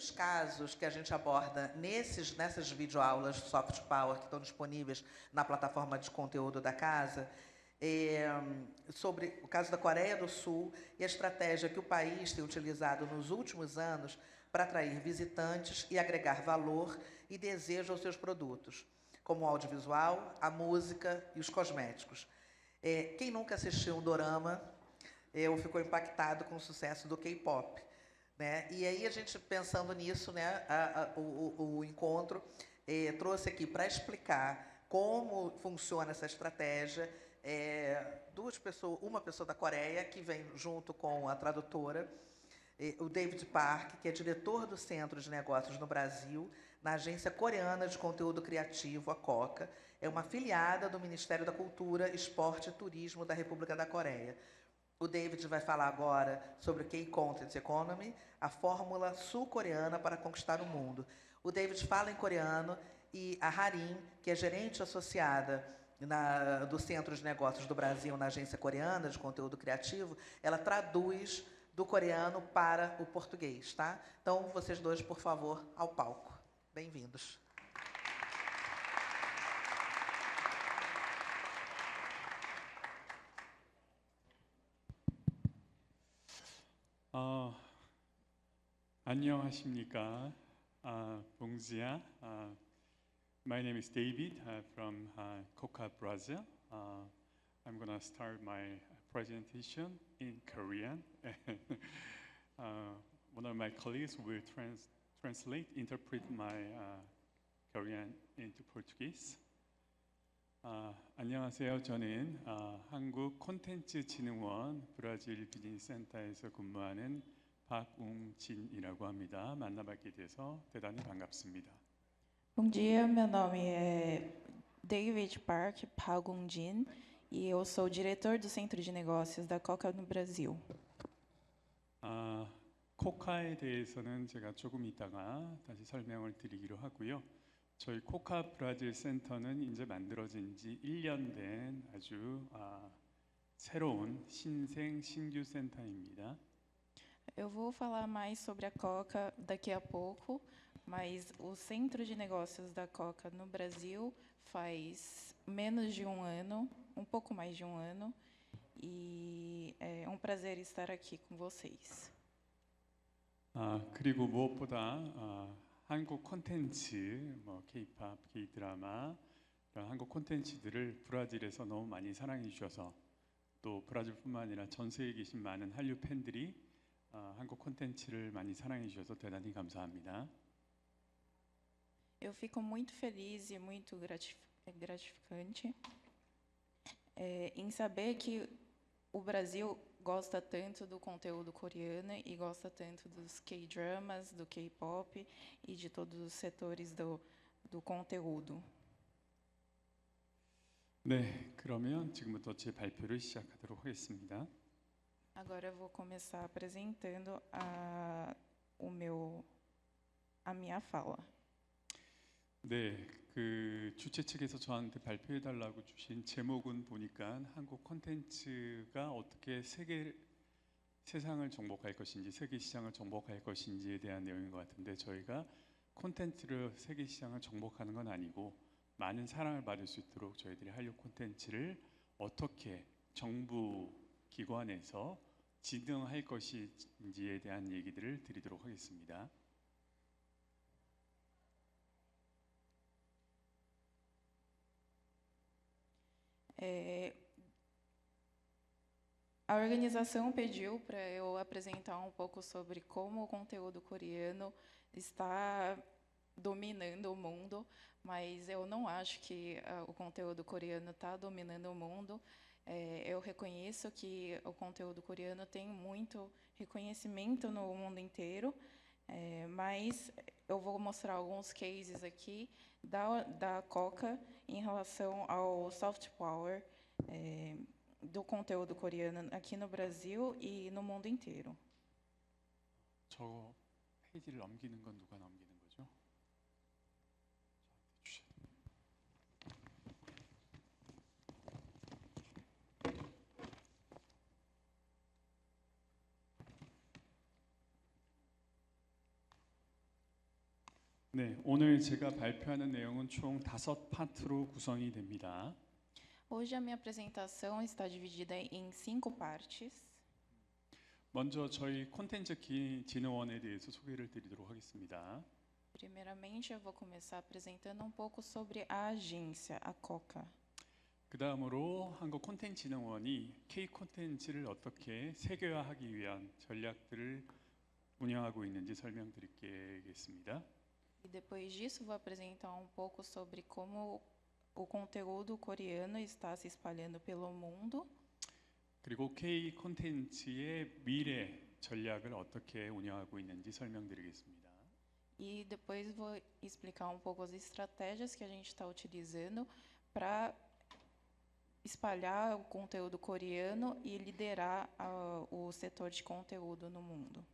dos casos que a gente aborda nessas videoaulas soft power que estão disponíveis na plataforma de conteúdo da casa, sobre o caso da Coreia do Sul e a estratégia que o país tem utilizado nos últimos anos para atrair visitantes e agregar valor e desejo aos seus produtos, como o audiovisual, a música e os cosméticos. Quem nunca assistiu um dorama ficou impactado com o sucesso do K-pop, né? E aí, a gente, pensando nisso, né, o encontro trouxe aqui para explicar como funciona essa estratégia uma pessoa da Coreia, que vem junto com a tradutora, o David Park, que é diretor do Centro de Negócios no Brasil, na Agência Coreana de Conteúdo Criativo, a COCA, é uma afiliada do Ministério da Cultura, Esporte e Turismo da República da Coreia. O David vai falar agora sobre o K-Content Economy, a fórmula sul-coreana para conquistar o mundo. O David fala em coreano e a Harin, que é gerente associada do Centro de Negócios do Brasil na Agência Coreana de Conteúdo Criativo, ela traduz do coreano para o português, tá? Então, vocês dois, por favor, ao palco. Bem-vindos. 안녕하십니까, 봉지야. My name is David from Coca Brazil. I'm going to start my presentation in Korean. One of my colleagues will interpret my Korean into Portuguese. 안녕하세요. 저는 한국 콘텐츠진흥원 브라질 비즈니스센터에서 근무하는 박웅진이라고 합니다. 만나뵙게 돼서 대단히 반갑습니다. Bom dia, meu nome é David Park Pagunjin e eu sou diretor do Centro de Negócios da Coca no Brasil. 코카에 대해서는 제가 조금 이따가 다시 설명을 드리기로 하고요. 저희 코카 브라질 센터는 이제 만들어진 지 1년 된 아주 새로운 신규 센터입니다. Eu vou falar mais sobre a Coca daqui a pouco, mas o Centro de Negócios da Coca no Brasil faz menos de um ano, um pouco mais de um ano, e é um prazer estar aqui com vocês. 그리고 무엇보다 한국 콘텐츠, K-pop, K-드라마 이런 한국 콘텐츠들을 브라질에서 너무 많이 사랑해 주셔서 또 브라질뿐만 아니라 전 세계에 계신 많은 한류 팬들이 한국 콘텐츠를 많이 사랑해 주셔서 대단히 감사합니다. Eu fico muito feliz e muito gratificante em saber que o Brasil gosta tanto do conteúdo coreano e gosta tanto dos K-dramas, do K-pop e de todos os setores do conteúdo. 네, 그러면 지금부터 제 발표를 시작하도록 하겠습니다. Agora eu vou começar apresentando a minha fala. 네, 그 주최 측에서 저한테 발표해 달라고 주신 제목은 보니까 한국 콘텐츠가 어떻게 세상을 정복할 것인지, 세계 시장을 정복할 것인지에 대한 내용인 것 같은데, 저희가 콘텐츠를 세계 시장을 정복하는 건 아니고 많은 사랑을 받을 수 있도록 저희들이 한류 콘텐츠를 어떻게 정부 기관에서 진흥할 것인지에 대한 얘기들을 드리도록 하겠습니다. A organização pediu para eu apresentar um pouco sobre como o conteúdo coreano está dominando o mundo, mas eu não acho que o conteúdo coreano está dominando o mundo. Eu reconheço que o conteúdo coreano tem muito reconhecimento no mundo inteiro, mas eu vou mostrar alguns cases aqui da Coca em relação ao soft power do conteúdo coreano aqui no Brasil e no mundo inteiro. 저 페이지를 넘기는 건 누가 넘기는 거죠? 저한테 주셔야 돼요. 네, 오늘 제가 발표하는 내용은 총 5파트로 구성이 됩니다. Hoje a minha apresentação está dividida em 5 partes. 먼저 저희 콘텐츠 진흥원에 대해서 소개를 드리도록 하겠습니다. Primeiramente, eu vou começar apresentando um pouco sobre a agência, a COCA. 그 다음으로 한국콘텐츠진흥원이 K 콘텐츠를 어떻게 세계화하기 위한 전략들을 운영하고 있는지 설명드리겠습니다. E depois disso, vou apresentar um pouco sobre como o conteúdo coreano está se espalhando pelo mundo. 그리고 K 콘텐츠의 미래 전략을 어떻게 운영하고 있는지 설명드리겠습니다. E depois vou explicar um pouco as estratégias que a gente está utilizando para espalhar o conteúdo coreano e liderar o setor de conteúdo no mundo.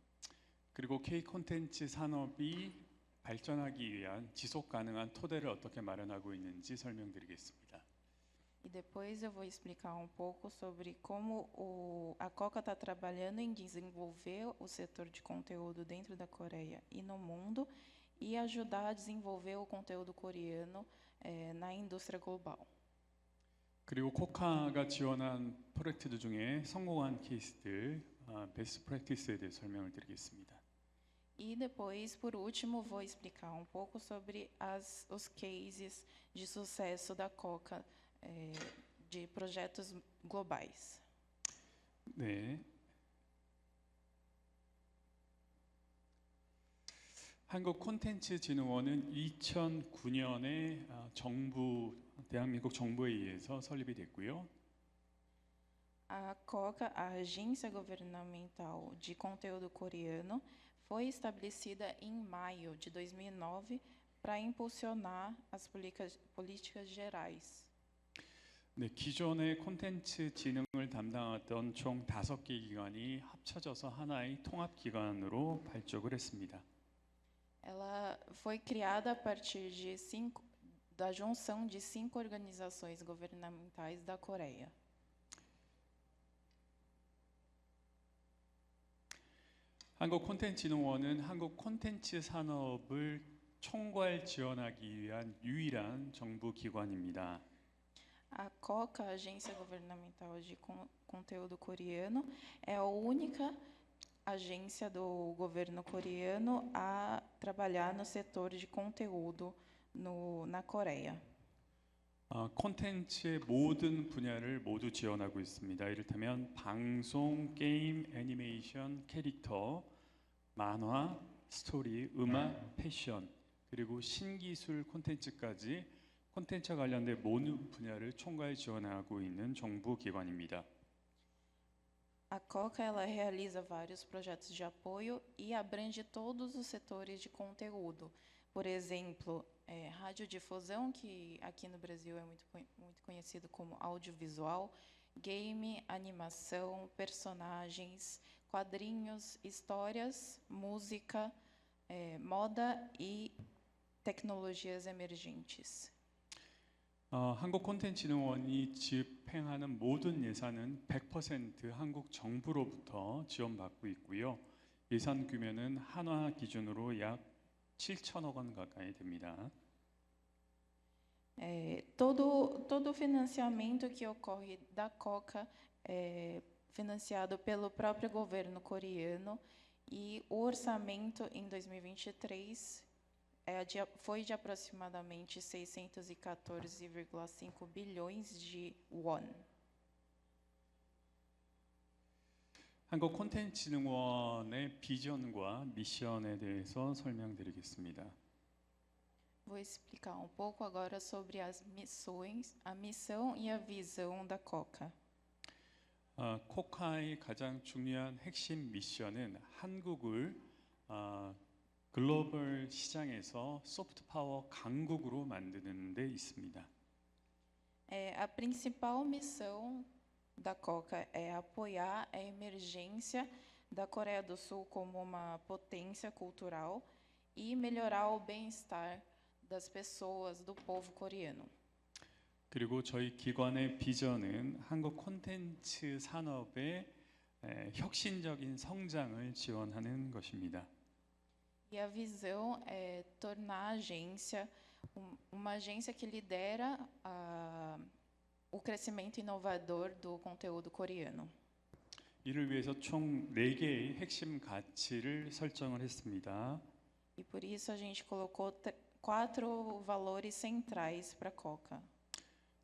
그리고 K 콘텐츠 산업이 발전하기 위한 지속 가능한 토대를 어떻게 마련하고 있는지 설명드리겠습니다. E depois eu vou explicar um pouco sobre como a COCA está trabalhando em desenvolver o setor de conteúdo dentro da Coreia e no mundo e ajudar a desenvolver o conteúdo coreano na indústria global. 그리고 코카가 지원한 프로젝트들 중에 성공한 케이스들, 베스트 프랙티스에 대해 설명을 드리겠습니다. E depois, por último, vou explicar um pouco sobre os cases de sucesso da COCA, de projetos globais. 네. 한국콘텐츠진흥원은 2009년에 대한민국 정부에 의해서 설립이 됐고요. A COCA, a Agência Governamental de Conteúdo Coreano, foi estabelecida em maio de 2009 para impulsionar as políticas gerais. 네, 기존의 콘텐츠 진흥을 담당했던 총 5개 기관이 합쳐져서 하나의 통합 기관으로 발족을 했습니다. Ela foi criada a partir da junção de 5 organizações governamentais da Coreia. 한국콘텐츠진흥원은 한국 콘텐츠 산업을 총괄 지원하기 위한 유일한 정부 기관입니다. A COCA, a Agência Governamental de Conteúdo Coreano, é a única agência do governo coreano a trabalhar no setor de conteúdo na Coreia. 콘텐츠의 모든 분야를 모두 지원하고 있습니다. 이를테면 방송, 게임, 애니메이션, 캐릭터, 만화, 스토리, 음악, 패션, 그리고 신기술 콘텐츠까지 콘텐츠와 관련된 모든 분야를 총괄 지원하고 있는 정부 기관입니다. A COCA ela realiza vários projetos de apoio e abrange todos os setores de conteúdo. Por exemplo, radiodifusão, que aqui no Brasil é muito conhecido como audiovisual, game, animação, personagens, quadrinhos, histórias, música, moda e tecnologias emergentes. 한국콘텐츠진흥원이 집행하는 모든 예산은 100% 한국 정부로부터 지원받고 있고요. 예산 규모는 한화 기준으로 약 7천억 원 가까이 됩니다. Todo o financiamento que ocorre da COCA é financiado pelo próprio governo coreano e o orçamento em 2023 foi de aproximadamente 614,5 bilhões de won. 한국콘텐츠진흥원의 비전과 미션에 대해서 설명드리겠습니다. Vou explicar um pouco agora sobre as missões, a missão e a visão da COCA. 코카의 가장 중요한 핵심 미션은 한국을 글로벌 시장에서 소프트 파워 강국으로 만드는 데 있습니다. A principal missão da COCA é apoiar a emergência da Coreia do Sul como uma potência cultural e melhorar o bem-estar das pessoas, do povo coreano. 그리고 저희 기관의 비전은 한국 콘텐츠 산업의 혁신적인 성장을 지원하는 것입니다. E a visão é tornar a agência uma agência que lidera o crescimento inovador do conteúdo coreano. 이를 위해서 총 4개의 핵심 가치를 설정을 했습니다. E por isso a gente colocou 4 valores centrais para a Coca.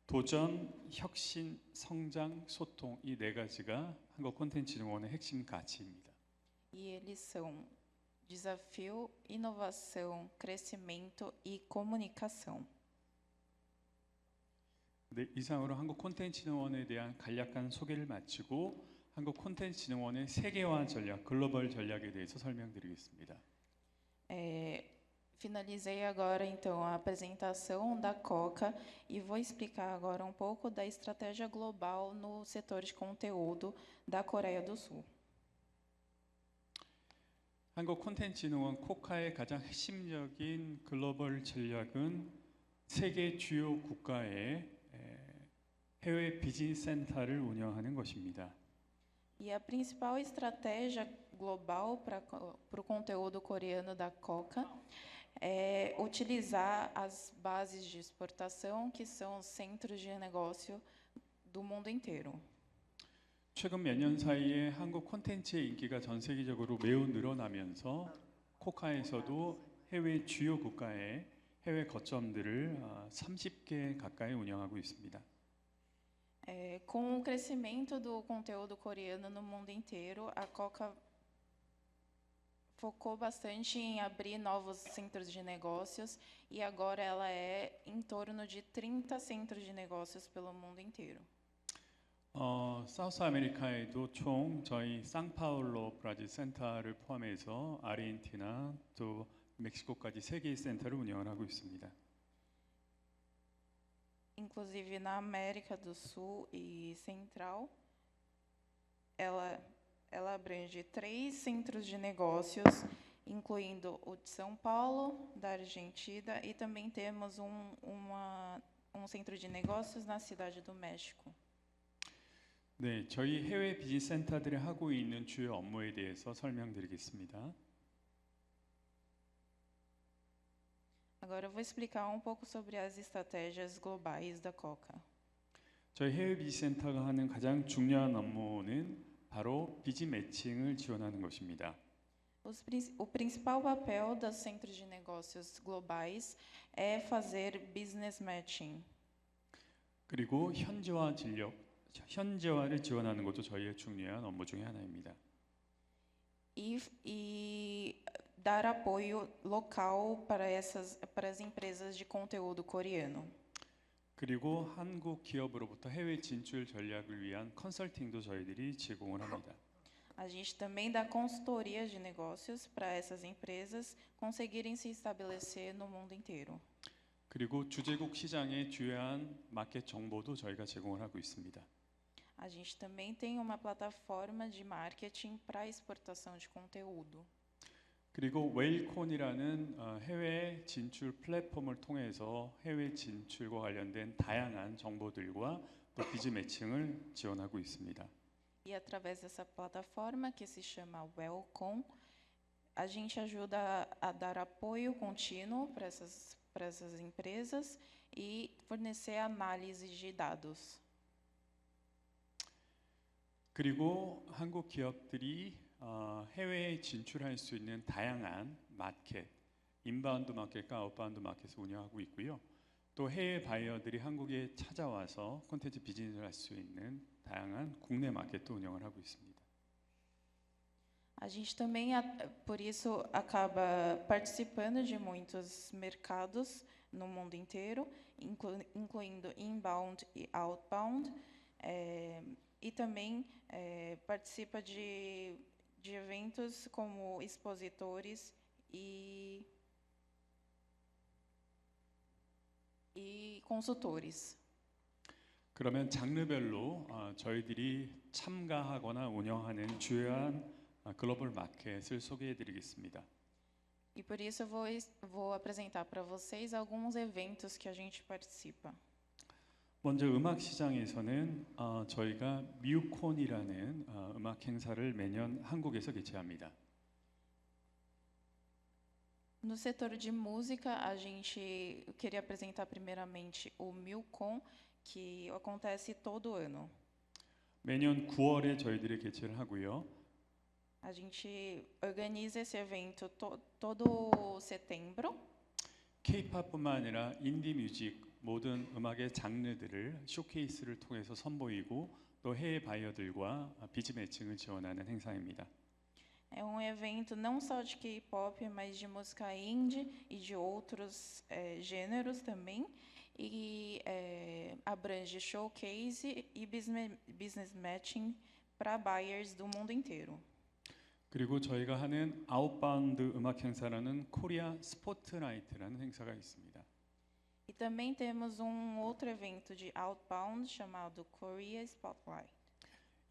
도전, 혁신, 성장, 소통 이 4가지가 한국 콘텐츠진흥원의 핵심 가치입니다. E eles são desafio, inovação, crescimento e comunicação. 네, 이상으로 한국 콘텐츠진흥원에 대한 간략한 소개를 마치고 한국 콘텐츠진흥원의 세계화 전략, 글로벌 전략에 대해서 설명드리겠습니다. Finalizei agora então a apresentação da Coca e vou explicar agora um pouco da estratégia global no setor de conteúdo da Coreia do Sul. 한국 콘텐츠진흥원 코카의 가장 핵심적인 글로벌 전략은 세계 주요 국가의 해외 비즈니스 센터를 운영하는 것입니다. E a principal estratégia global para o conteúdo coreano da Coca é utilizar as bases de exportação, que são os centros de negócio do mundo inteiro. 최근 몇 년 사이에 한국 콘텐츠의 인기가 전 세계적으로 매우 늘어나면서 코카에서도 해외 주요 국가의 해외 거점들을 30개 가까이 운영하고 있습니다. Com o crescimento do conteúdo coreano no mundo inteiro, a Coca focou bastante em abrir novos centros de negócios e agora ela é em torno de 30 centros de negócios pelo mundo inteiro. 사우스 아메리카에도 총 저희 상파울로 브라질 센터를 포함해서 아르헨티나 또 멕시코까지 3개의 센터를 운영을 하고 있습니다. Inclusive na América do Sul e Central, ela abrange 3 centros de negócios, incluindo o de São Paulo, da Argentina, e também temos um centro de negócios na cidade do México. 네, 저희 해외 비즈니스 센터들이 하고 있는 주요 업무에 대해서 설명드리겠습니다. Agora eu vou explicar um pouco sobre as estratégias globais da Coca. 저희 해외 비즈니스 센터가 하는 가장 중요한 업무는 바로 비즈 매칭을 지원하는 것입니다. O principal papel dos centros de negócios globais é fazer business matching. 그리고 현지화를 지원하는 것도 저희의 중요한 업무 중에 하나입니다. E dar apoio local para as empresas de conteúdo coreano. 그리고 한국 기업으로부터 해외 진출 전략을 위한 컨설팅도 저희들이 제공을 합니다. A gente também dá consultoria de negócios para essas empresas conseguirem se estabelecer no mundo inteiro. 그리고 주재국 시장의 주요한 마켓 정보도 저희가 제공을 하고 있습니다. A gente também tem uma plataforma de marketing para exportação de conteúdo. 그리고 웨일콘이라는 해외 진출 플랫폼을 통해서 해외 진출과 관련된 다양한 정보들과 또 비즈 매칭을 지원하고 있습니다. E através dessa plataforma que se chama Welcome, a gente ajuda a dar apoio contínuo para essas empresas e fornecer análise de dados. 그리고 한국 기업들이 해외에 진출할 수 있는 다양한 마켓, 인바운드 마켓과 아웃바운드 마켓을 운영하고 있고요. 또 해외 바이어들이 한국에 찾아와서 콘텐츠 비즈니스를 할 수 있는 다양한 국내 마켓도 운영을 하고 있습니다. A gente também, por isso, acaba participando de muitos mercados no mundo inteiro, incluindo inbound e outbound, e também participa de eventos como expositores e consultores. 그러면 장르별로 저희들이 참가하거나 운영하는 주요한 글로벌 마켓을 소개해드리겠습니다. E por isso eu vou apresentar para vocês alguns eventos que a gente participa. 먼저 음악 시장에서는 저희가 뮤콘이라는 음악 행사를 매년 한국에서 개최합니다. No setor de música, a gente queria apresentar primeiramente o Milcom, que acontece todo ano. 매년 9월에 저희들이 개최를 하고요. A gente organiza esse evento todo setembro. K-팝뿐만 아니라 인디 뮤직 모든 음악의 장르들을 쇼케이스를 통해서 선보이고 또 해외 바이어들과 비즈 매칭을 지원하는 행사입니다. É um evento não só de K-pop, mas de música indie e de outros gêneros também. E abrange showcase e business matching para buyers do mundo inteiro. 그리고 저희가 하는 아웃바운드 음악 행사라는 코리아 스포트라이트라는 행사가 있습니다. E também temos outro evento de outbound chamado Korea Spotlight.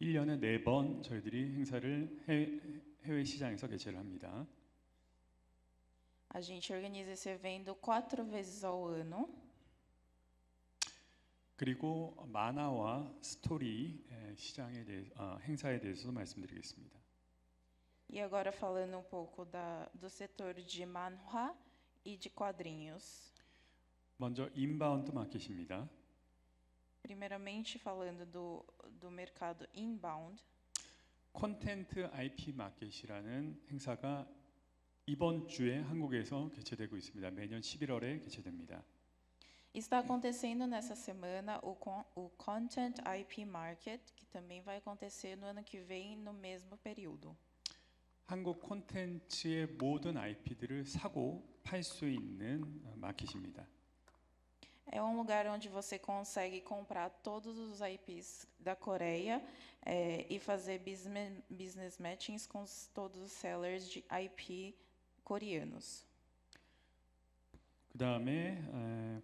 1년에 4번 저희들이 행사를 해외 시장에서 개최를 합니다. A gente organiza esse evento 4 vezes ao ano. 그리고 만화와 스토리 행사에 대해서도 말씀드리겠습니다. E agora falando pouco do setor de manhwa e de quadrinhos. 먼저 인바운드 마켓입니다. Primeiramente falando do mercado inbound. 콘텐트 IP 마켓이라는 행사가 이번 주에 한국에서 개최되고 있습니다. 매년 11월에 개최됩니다. Está acontecendo nessa semana o Content IP Market, que também vai acontecer no ano que vem, no mesmo período. 한국 콘텐츠의 모든 IP들을 사고 팔 수 있는 마켓입니다. É um lugar onde você consegue comprar todos os IPs da Coreia e fazer business matchings com todos os sellers de IP coreanos. 그다음에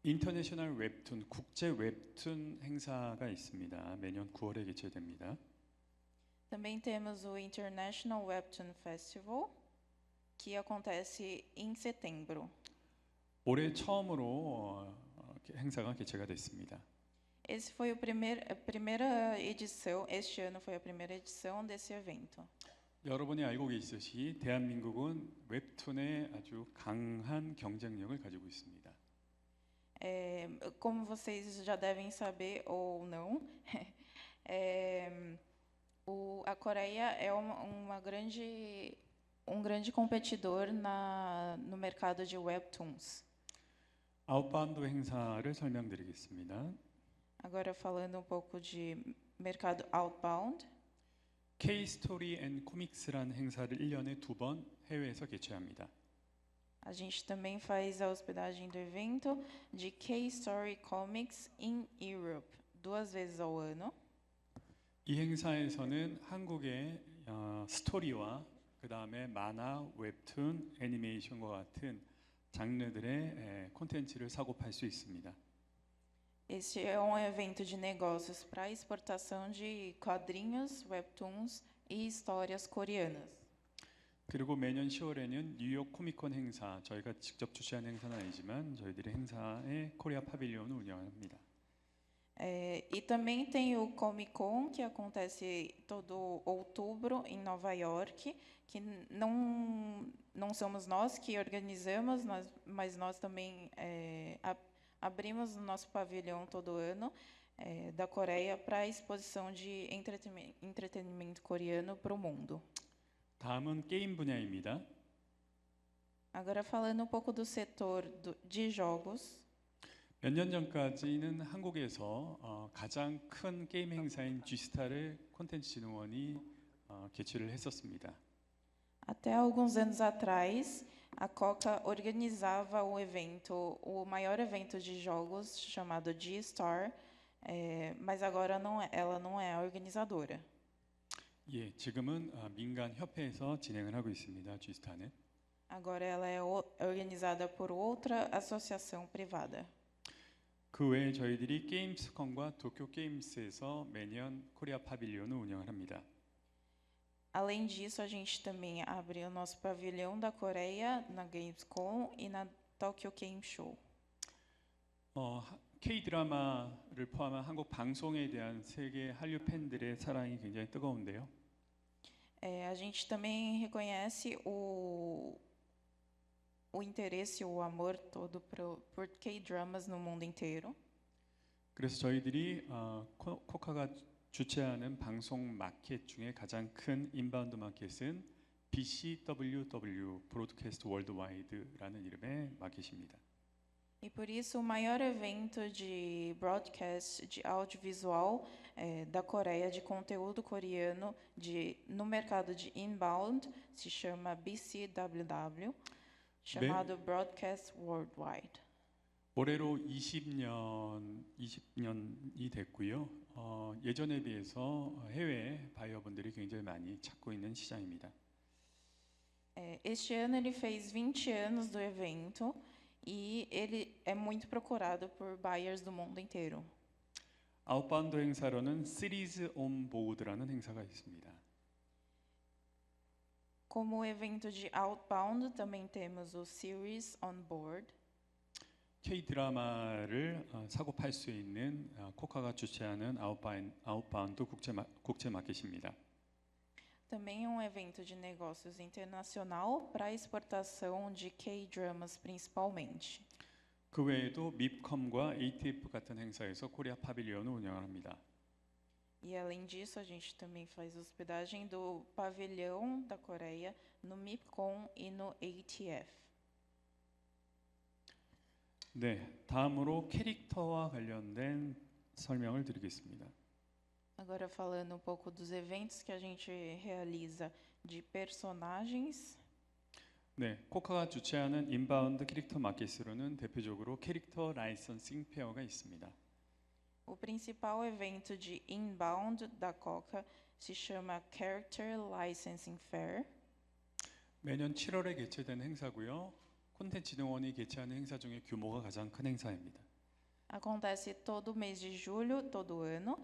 인터내셔널 웹툰 국제 웹툰 행사가 있습니다. 매년 9월에 개최됩니다. Também temos o International Webtoon Festival, que acontece em setembro. 올해 처음으로 행사가 개최가 됐습니다. Esse foi a primeira edição, este ano foi a primeira edição desse evento. 여러분이 알고 계시듯이 대한민국은 웹툰에 아주 강한 경쟁력을 가지고 있습니다. Como vocês já devem saber ou não, a Coreia é um grande competidor no mercado de webtoons. 아웃바운드 행사를 설명드리겠습니다. Agora falando pouco de mercado outbound. K-스토리 앤 코믹스라는 행사를 1년에 2번 해외에서 개최합니다. A gente também faz a hospedagem do evento de K-Story Comics in Europe 2 vezes ao ano. 이 행사에서는 한국의 스토리와 그다음에 만화, 웹툰, 애니메이션과 같은 장르들의 콘텐츠를 사고 팔 수 있습니다. Este é um evento de negócios para exportação de quadrinhos, webtoons e histórias coreanas. 그리고 매년 10월에는 뉴욕 코미콘 행사, 저희가 직접 주최하는 행사는 아니지만 저희들이 행사에 코리아 파빌리온을 운영합니다. E também tem o Comic Con, que acontece todo outubro em Nova York, que não somos nós que organizamos, mas nós também abrimos o nosso pavilhão todo ano da Coreia para a exposição de entretenimento coreano para o mundo. 다음은 게임 분야입니다. Agora falando pouco do setor de jogos. 몇 년 전까지는 한국에서 가장 큰 게임 행사인 G스타를 콘텐츠진흥원이 개최를 했었습니다. Até alguns anos atrás, a Coca organizava o maior evento de jogos chamado G-Star, mas agora ela não é a organizadora. 예, 지금은 민간 협회에서 진행을 하고 있습니다. G스타는. Agora ela é organizada por outra associação privada. 그 외에 저희들이 게임스콘과 도쿄 게임스에서 매년 코리아 파빌리온을 운영을 합니다. Além disso, a gente também abre o nosso pavilhão da Coreia na Gamescom e na Tokyo Game Show. K-드라마를 포함한 한국 방송에 대한 세계 한류 팬들의 사랑이 굉장히 뜨거운데요. A gente também reconhece o interesse, o amor todo por K-dramas no mundo inteiro. 그래서 저희들이 코카가 주최하는 방송 마켓 중에 가장 큰 인바운드 마켓은 BCWW 브로드캐스트 월드와이드라는 이름의 마켓입니다. E por isso o maior evento de broadcast de audiovisual da Coreia, de conteúdo coreano no mercado de inbound, se chama BCWW, chamado Broadcast Worldwide. 올해로 20년이 됐고요. 예전에 비해서 해외 바이어분들이 굉장히 많이 찾고 있는 시장입니다. Este ano ele fez 20 anos do evento e ele é muito procurado por buyers do mundo inteiro. 아웃바운드 행사로는 시리즈 온 보드라는 행사가 있습니다. Como evento de outbound, também temos o Series on Board. K 드라마를 사고 팔 수 있는 코카가 주최하는 아웃바운드 국제 마켓입니다. Também é um evento de negócios internacional para exportação de K-dramas principalmente. 그 외에도 밉컴과 ATF 같은 행사에서 코리아 파빌리온을 운영합니다. E além disso, a gente também faz hospedagem do pavilhão da Coreia no MIPCOM e no ATF. 네, 다음으로 캐릭터와 관련된 설명을 드리겠습니다. Agora falando um pouco dos eventos que a gente realiza de personagens. 네, 코카가 주최하는 인바운드 캐릭터 마켓으로는 대표적으로 캐릭터 라이선싱 페어가 있습니다. O principal evento de inbound da Coca se chama Character Licensing Fair. 매년 7월에 개최되는 행사고요. 콘텐츠진흥원이 개최하는 행사 중에 규모가 가장 큰 행사입니다. Acontece todo mês de julho, todo ano,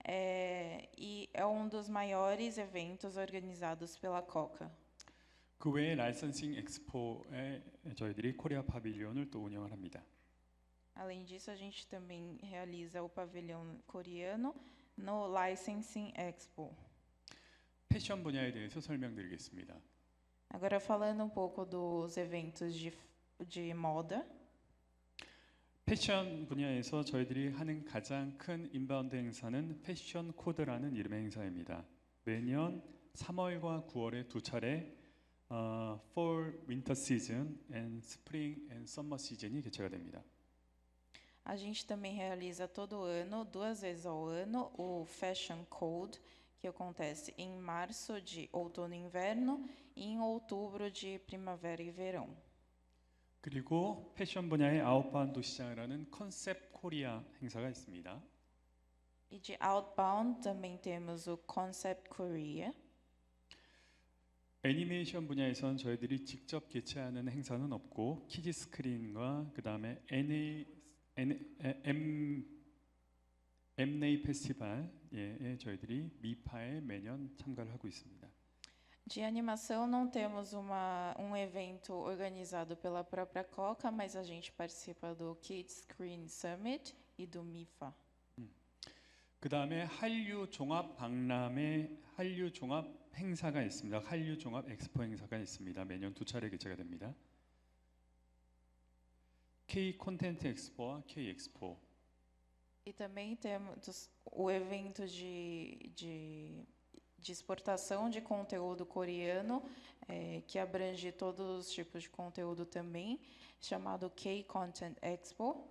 e é um dos maiores eventos organizados pela Coca. 그 외에 라이선싱 엑스포에 저희들이 코리아 파빌리온을 또 운영을 합니다. Além disso, a gente também realiza o pavilhão coreano no Licensing Expo. 패션 분야에 대해서 설명드리겠습니다. Agora falando um pouco dos eventos de moda. 패션 분야에서 저희들이 하는 가장 큰 인바운드 행사는 패션 코드라는 이름의 행사입니다. 매년 3월과 9월에 두 차례 Fall Winter Season and Spring and Summer Season이 개최가 됩니다. A gente também realiza todo ano, 2 vezes ao ano, o Fashion Code, que acontece em março de outono e inverno e em outubro de primavera e verão. 그리고 패션 분야의 아웃바운드 시장을 하는 컨셉 코리아 행사가 있습니다. E de outbound também temos o Concept Korea. 애니메이션 분야에선 저희들이 직접 개최하는 행사는 없고 키즈 스크린과 그 다음에 엠네이 페스티벌에 저희들이 미파에 매년 참가를 하고 있습니다. De animação não temos um evento organizado pela própria Coca, mas a gente participa do Kids Screen Summit e do MIFA. 그 다음에 한류 종합 박람회 한류 종합 행사가 있습니다. 한류 종합 엑스포 행사가 있습니다. 매년 두 차례 개최가 됩니다. K 콘텐츠 엑스포와 K 엑스포. E também temos o evento de exportação de conteúdo coreano, que abrange todos os tipos de conteúdo também, chamado K-Content Expo.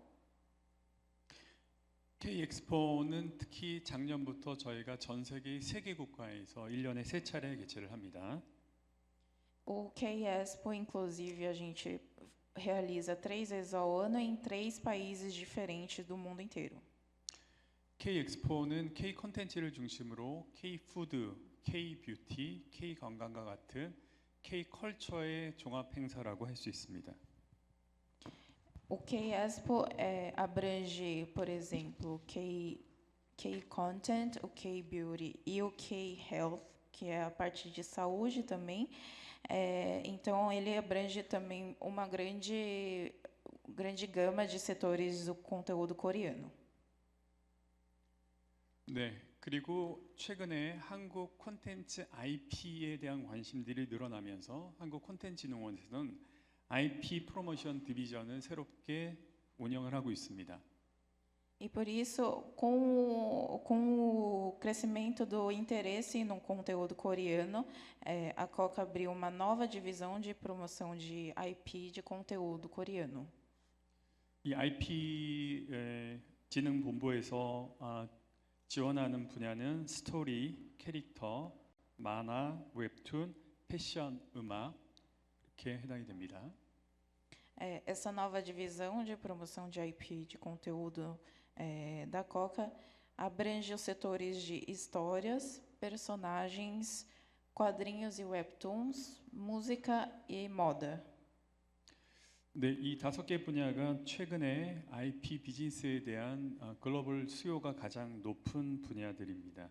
K-엑스포는 특히 작년부터 저희가 전 세계 3개 국가에서 1년에 3차례 개최를 합니다. O K-Expo, inclusive, a gente realiza 3 vezes ao ano em 3 países diferentes do mundo inteiro. K-엑스포는 K 콘텐츠를 중심으로 K 푸드, K 뷰티, K 건강과 같은 K 컬처의 종합 행사라고 할 수 있습니다. O K-Expo abrange, por exemplo, o K-Content, o K-Beauty e o K-Health, que é a parte de saúde também. Então, ele abrange também uma grande gama de setores do conteúdo coreano. 네, 그리고 최근에 한국 콘텐츠 IP에 대한 관심들이 늘어나면서 한국콘텐츠진흥원에서는 IP 프로모션 디비전을 새롭게 운영을 하고 있습니다. E por isso, com o crescimento do interesse no conteúdo coreano, a Coca abriu uma nova divisão de promoção de IP de conteúdo coreano. 이 IP 진흥본부에서 지원하는 분야는 스토리, 캐릭터, 만화, 웹툰, 패션, 음악 이렇게 해당이 됩니다. Essa nova divisão de promoção de IP de conteúdo da Coca abrange os setores de histórias, personagens, quadrinhos e webtoons, música e moda. 네, 이 5개 분야가 최근에 IP 비즈니스에 대한 글로벌 수요가 가장 높은 분야들입니다.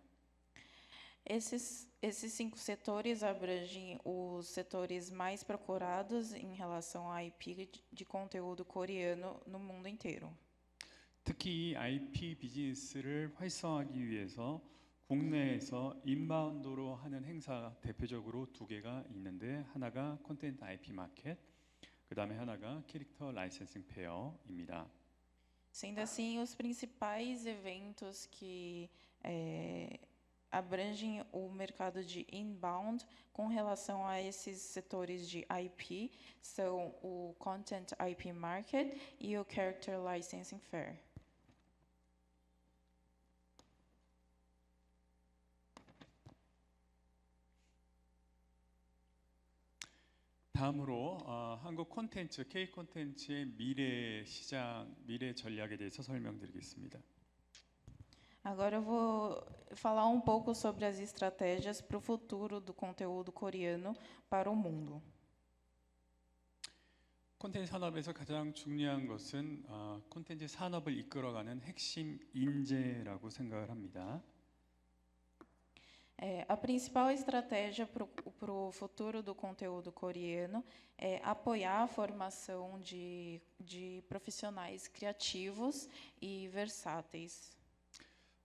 Esses 5 setores abrangem os setores mais procurados em relação a IP de conteúdo coreano no mundo inteiro. 특히 이 IP 비즈니스를 활성화하기 위해서 국내에서 인바운드로 하는 행사가 대표적으로 2개가 있는데 하나가 콘텐츠 IP 마켓, 그다음에 하나가 캐릭터 라이센싱 페어입니다. Sendo assim, os principais eventos que abrangem o mercado de inbound com relação a esses setores de IP são o Content IP Market e o Character Licensing Fair. 다음으로 한국 콘텐츠, K 콘텐츠의 미래 시장, 미래 전략에 대해서 설명드리겠습니다. Agora eu vou falar um pouco sobre as estratégias para o futuro do conteúdo coreano para o mundo. 콘텐츠 산업에서 가장 중요한 것은 콘텐츠 산업을 이끌어가는 핵심 인재라고 생각을 합니다. A principal estratégia para o futuro do conteúdo coreano é apoiar a formação de profissionais criativos e versáteis.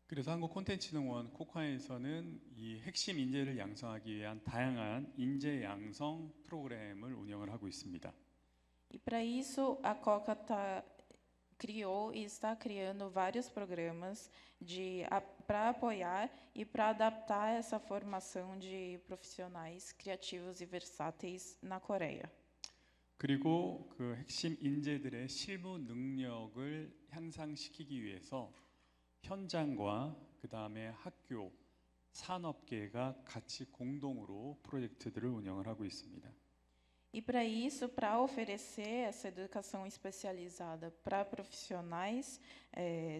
그래서 한국 콘텐츠진흥원 코카에서는 이 핵심 인재를 양성하기 위한 다양한 인재 양성 프로그램을 운영을 하고 있습니다. E para isso a Coca criou e está criando vários programas para apoiar e para adaptar essa formação de profissionais criativos e versáteis na Coreia. 그리고 그 핵심 인재들의 실무 능력을 향상시키기 위해서 현장과 그다음에 학교, 산업계가 같이 공동으로 프로젝트들을 운영을 하고 있습니다. E para isso, para oferecer essa educação especializada para profissionais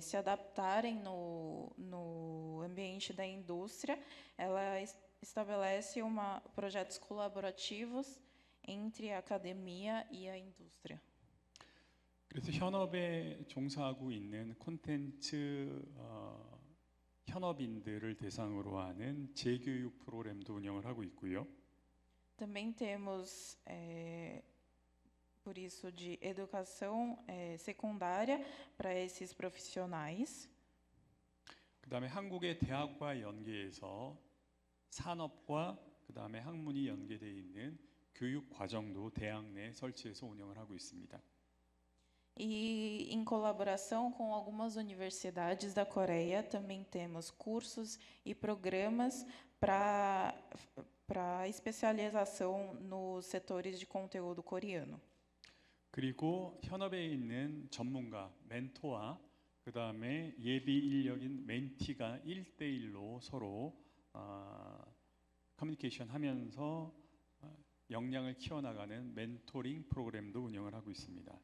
se adaptarem no ambiente da indústria, ela estabelece projetos colaborativos entre a academia e a indústria. 그래서 현업에 종사하고 있는 콘텐츠 현업인들을 대상으로 하는 재교육 프로그램도 운영을 하고 있고요. Também temos, por isso, de educação secundária para esses profissionais. 그다음에 한국의 대학과 연계해서 산업과 그다음에 학문이 연계되어 있는 교육 과정도 대학 내 설치해서 운영을 하고 있습니다. E, em colaboração com algumas universidades da Coreia, também temos cursos e programas para especialização nos setores de conteúdo coreano. 그리고 현업에 있는 전문가, 멘토와 그다음에 예비 인력인 멘티가 1대1로 서로 커뮤니케이션 하면서 역량을 키워나가는 멘토링 프로그램도 운영을 하고 있습니다.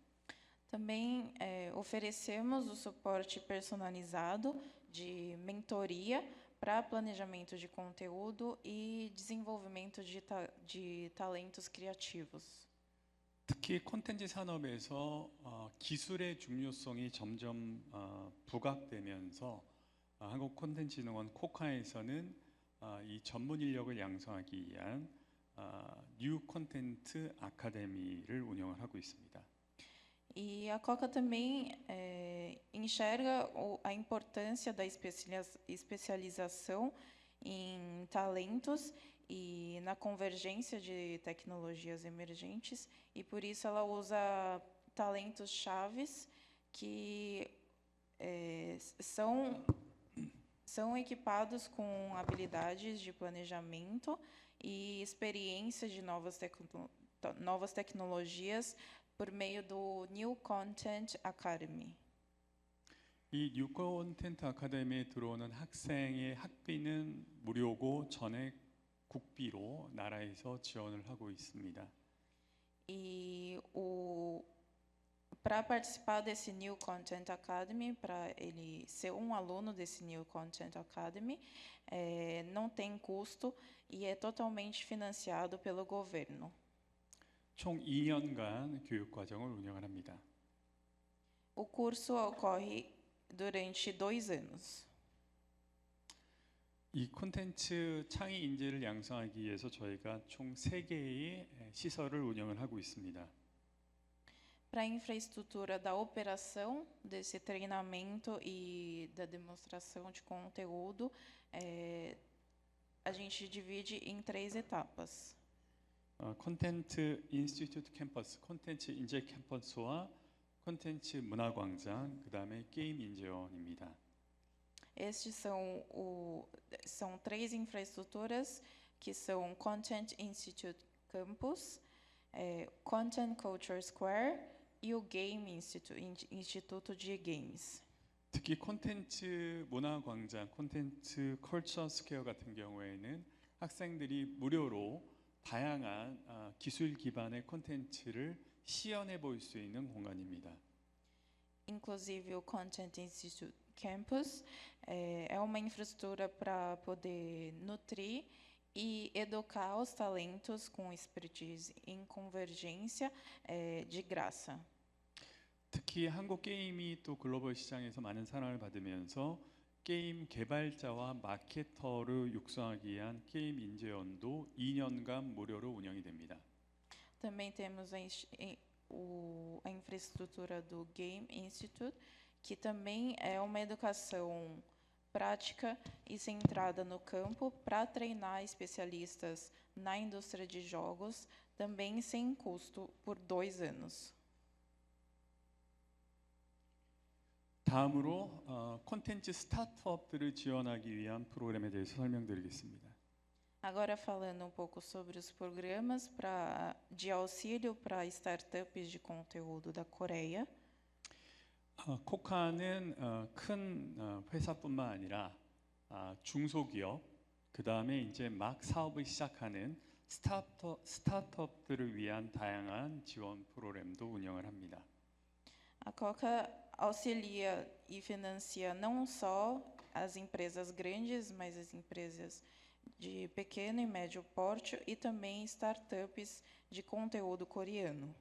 Também oferecemos o suporte personalizado de mentoria para planejamento de conteúdo e desenvolvimento de talentos criativos. 특히 콘텐츠 산업에서 기술의 중요성이 점점 부각되면서 한국 콘텐츠진흥원 코카에서는 이 전문 인력을 양성하기 위한 뉴 콘텐츠 아카데미를 운영을 하고 있습니다. E a Coca também enxerga a importância da especialização em talentos e na convergência de tecnologias emergentes, e por isso ela usa talentos chaves que são equipados com habilidades de planejamento e experiência de novas tecnologias por meio do New Content Academy. 이 뉴 콘텐츠 아카데미에 들어오는 학생의 학비는 무료고 전액 국비로 나라에서 지원을 하고 있습니다. E para participar desse New Content Academy, para ele ser um aluno desse New Content Academy, não tem custo e é totalmente financiado pelo governo. 총 2년간 교육 과정을 운영을 합니다. O curso ocorre durante 2 anos. 이 콘텐츠 창의 인재를 양성하기 위해서 저희가 총 3개의 시설을 운영을 하고 있습니다. Para a infraestrutura da operação desse treinamento e da demonstração de conteúdo, a gente divide em 3 etapas. 콘텐츠 인스티튜트 캠퍼스, 콘텐츠 인재 캠퍼스와 콘텐츠 문화광장, 그다음에 게임 인재원입니다. Estes são 3 infraestruturas que são Content Institute Campus, Content Culture Square e o Game Institute, Instituto de Games. 특히 콘텐츠 문화광장, 콘텐츠 컬처 스퀘어 같은 경우에는 학생들이 무료로 다양한 기술 기반의 콘텐츠를 시연해 볼 수 있는 공간입니다. Inclusive o Content Institute Campus é uma infraestrutura para poder nutrir e educar os talentos com expertise em convergência de graça. 특히 한국 게임이 또 글로벌 시장에서 많은 사랑을 받으면서 게임 개발자와 마케터를 육성하기 위한 게임 인재원도 2년간 무료로 운영이 됩니다. Também temos a infraestrutura do Game Institute, que também é uma educação prática e centrada no campo para treinar especialistas na indústria de jogos, também sem custo, por 2 anos. 다음으로 콘텐츠 스타트업들을 지원하기 위한 프로그램에 대해서 설명드리겠습니다. Agora falando um pouco sobre os programas de auxílio para startups de conteúdo da Coreia. 코카는 큰 회사뿐만 아니라 중소기업, 그 다음에 이제 막 사업을 시작하는 스타트업들을 위한 다양한 지원 프로그램도 운영을 합니다. A Coca auxilia e financia não só as empresas grandes, mas as empresas de pequeno e médio porte e também startups de conteúdo coreano.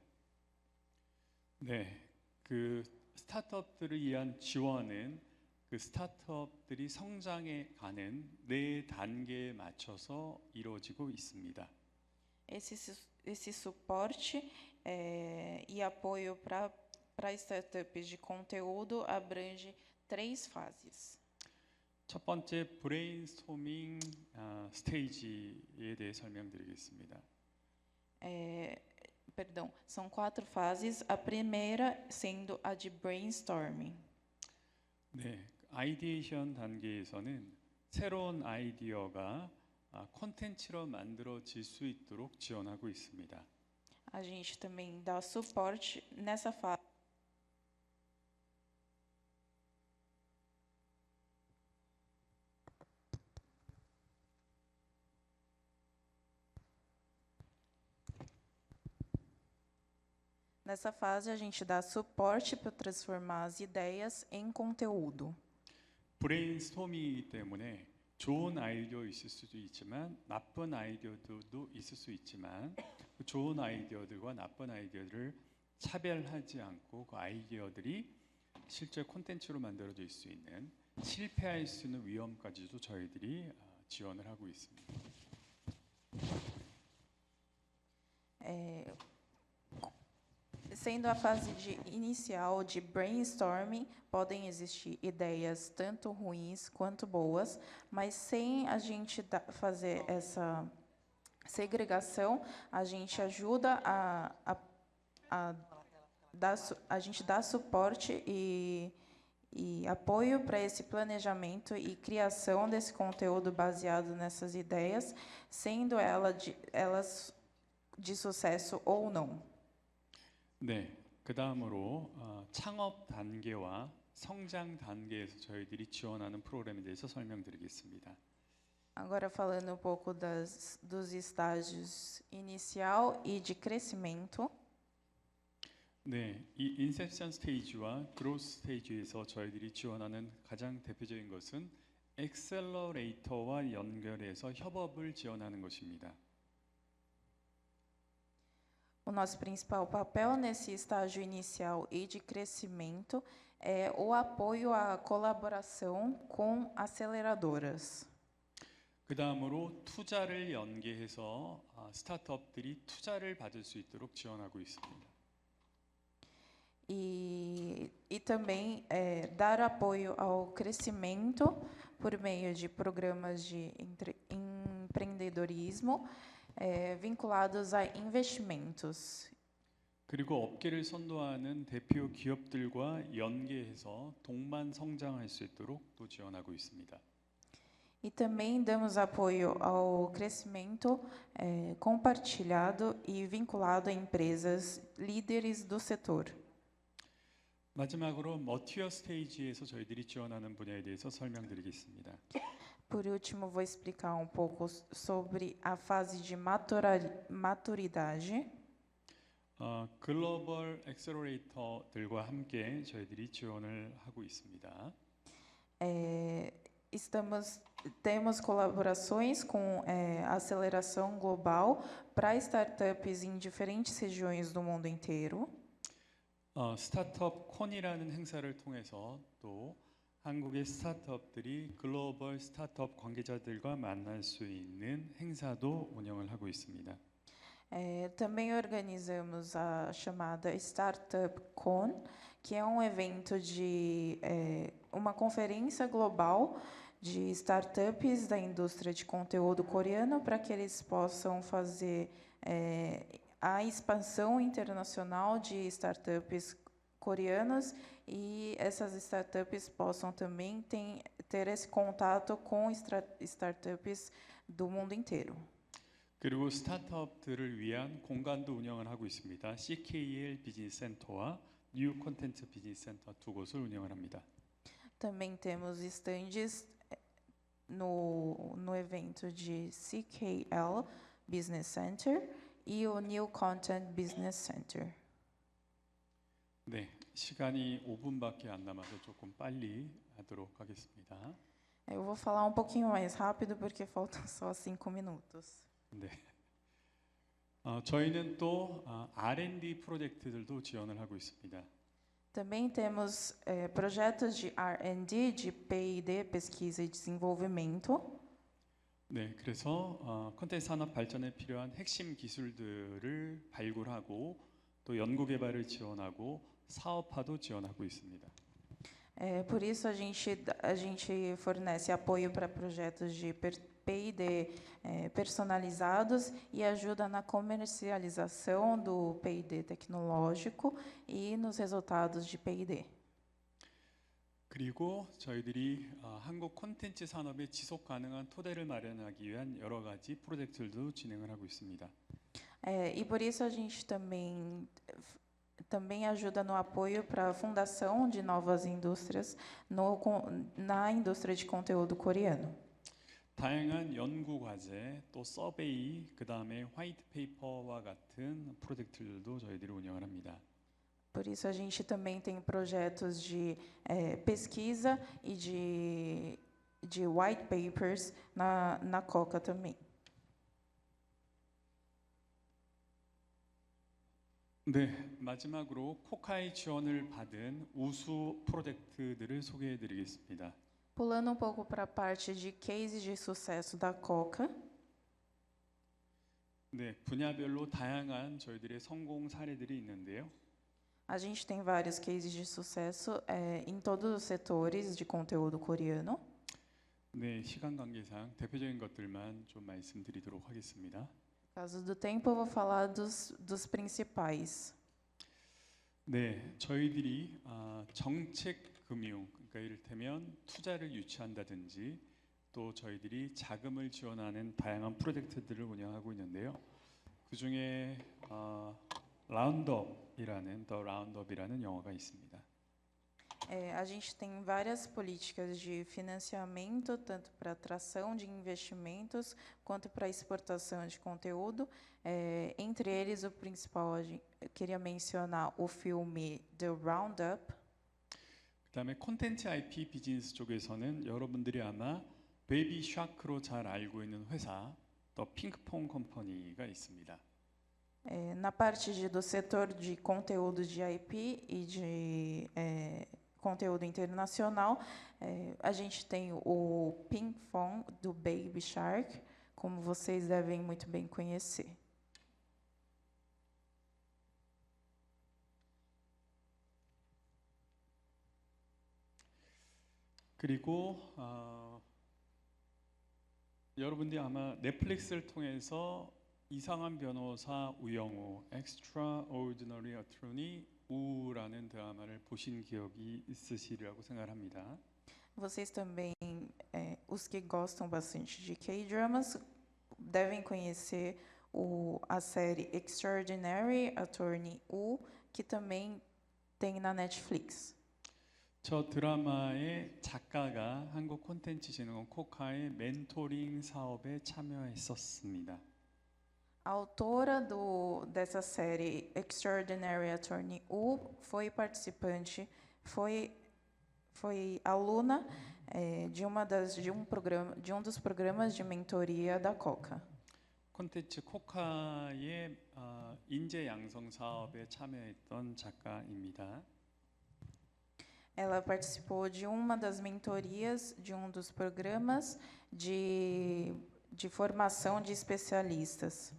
네, 그 스타트업들을 위한 지원은 그 스타트업들이 성장해 가는 4단계에 맞춰서 이루어지고 있습니다. Esse suporte e apoio para startups de conteúdo abrange 3 fases. 첫 번째 브레인스토밍 스테이지에 대해 설명드리겠습니다. Perdão, são 4 fases. A primeira sendo a de brainstorming. 네, 아이디에이션 단계에서는 새로운 아이디어가 콘텐츠로 만들어질 수 있도록 지원하고 있습니다. A gente também dá suporte nessa fase. Nessa fase, a gente dá suporte para transformar as ideias em conteúdo. 브레인스토밍이기 때문에 좋은 아이디어 있을 수도 있지만 나쁜 아이디어도 있을 수 있지만 그 좋은 아이디어들과 나쁜 아이디어들을 차별하지 않고 그 아이디어들이 실제 콘텐츠로 만들어질 수 있는 실패할 수 있는 위험까지도 저희들이 지원을 하고 있습니다. sendo a fase inicial de brainstorming, podem existir ideias tanto ruins quanto boas, mas sem a gente fazer essa segregação, a gente ajuda a gente dá suporte e apoio para esse planejamento e criação desse conteúdo baseado nessas ideias, sendo elas de sucesso ou não. 네, 그다음으로 창업 단계와 성장 단계에서 저희들이 지원하는 프로그램에 대해서 설명드리겠습니다. Agora falando um pouco dos estágios inicial e de crescimento. 네, 이 인셉션 스테이지와 그로스 스테이지에서 저희들이 지원하는 가장 대표적인 것은 엑셀러레이터와 연결해서 협업을 지원하는 것입니다. O nosso principal papel nesse estágio inicial e de crescimento é o apoio à colaboração com aceleradoras. 그다음으로 투자를 연계해서 스타트업들이 투자를 받을 수 있도록 지원하고 있습니다. E também dar apoio ao crescimento por meio de programas de empreendedorismo vinculados a investimentos. 그리고 업계를 선도하는 대표 기업들과 연계해서 동반 성장할 수 있도록 또 지원하고 있습니다. E também damos apoio ao crescimento compartilhado e vinculado a empresas líderes do setor. 마지막으로 머티어 스테이지에서 저희들이 지원하는 분야에 대해서 설명드리겠습니다. Por último, vou explicar um pouco sobre a fase de maturidade. 글로벌 엑셀러레이터들과 함께 저희들이 지원을 하고 있습니다. Temos colaborações com a aceleração global para startups em diferentes regiões do mundo inteiro. 스타트업 콘이라는 행사를 통해서 또 한국의 스타트업들이 글로벌 스타트업 관계자들과 만날 수 있는 행사도 운영을 하고 있습니다. Também organizamos a chamada Startup Con, que é um evento de uma conferência global de startups da indústria de conteúdo coreano para que eles possam fazer a expansão internacional de startups coreanas e essas startups possam também ter esse contato com startups do mundo inteiro. 그리고 스타트업들을 위한 공간도 운영을 하고 있습니다. CKL 비즈니스 센터와 뉴 콘텐츠 비즈니스 센터 두 곳을 운영을 합니다. Também temos estandes no evento de CKL Business Center e o New Content Business Center. 네, 시간이 5분밖에 안 남아서 조금 빨리 하도록 하겠습니다. Eu vou falar um pouquinho mais rápido porque faltam só 5 minutos. 네. 저희는 또 R&D 프로젝트들도 지원을 하고 있습니다. Também temos projetos de R&D, de P&D, pesquisa e desenvolvimento. 네, 그래서 콘텐츠 산업 발전에 필요한 핵심 기술들을 발굴하고 또 연구 개발을 지원하고 사업화도 지원하고 있습니다. Por isso a gente fornece apoio para projetos de P&D personalizados e ajuda na comercialização do P&D tecnológico e nos resultados de P&D. 그리고 저희들이 한국 콘텐츠 산업의 지속 가능한 토대를 마련하기 위한 여러 가지 프로젝트들도 진행을 하고 있습니다. E por isso a gente também ajuda no apoio para a fundação de novas indústrias na indústria de conteúdo coreano. 다양한 연구 과제, 또 서베이, 그다음에 화이트 페이퍼와 같은 프로젝트들도 저희들이 운영을 합니다. Por isso a gente também tem projetos de pesquisa e de white papers na Coca também. 네, 마지막으로 코카이 지원을 받은 우수 프로젝트들을 소개해드리겠습니다. Pulando um pouco para a parte de cases de sucesso da Coca. 네, 분야별로 다양한 저희들의 성공 사례들이 있는데요. A gente tem vários cases de sucesso em todos os setores de conteúdo coreano. 네, 시간 관계상 대표적인 것들만 좀 말씀드리도록 하겠습니다. Por causa do tempo, eu vou falar dos principais. 네, 저희들이 정책 금융, 그러니까 이를테면 투자를 유치한다든지 또 저희들이 자금을 지원하는 다양한 프로젝트들을 운영하고 있는데요. 그 중에 라운드업이라는 The Roundup 영화가 있습니다. A gente tem várias políticas de financiamento, tanto para atração de investimentos quanto para exportação de conteúdo. Entre eles, o principal, eu queria mencionar o filme The Roundup. 그다음에 콘텐츠 IP 비즈니스 쪽에서는 여러분들이 아마 베이비 샤크로 잘 알고 있는 회사, 더 핑크퐁 컴퍼니가 있습니다. Na parte do setor de conteúdo de IP e de conteúdo internacional, a gente tem o Ping Pong do Baby Shark, como vocês devem muito bem conhecer. 그리고 여러분들이 아마 넷플릭스를 통해서 이상한 변호사 우영우, Extraordinary Attorney 우라는 드라마를 보신 기억이 있으시리라고 생각합니다. Vocês também, os que gostam bastante de K-dramas, devem conhecer a série Extraordinary Attorney Woo, que também tem na Netflix. 저 드라마의 작가가 한국콘텐츠진흥원 코카의 멘토링 사업에 참여했었습니다. A autora dessa série Extraordinary Attorney Woo foi participante, foi aluna de um dos programas de mentoria da Coca. 콘텐츠 코카의 인재 양성 사업에 참여했던 작가입니다. Ela participou de uma das mentorias de um dos programas de formação de especialistas.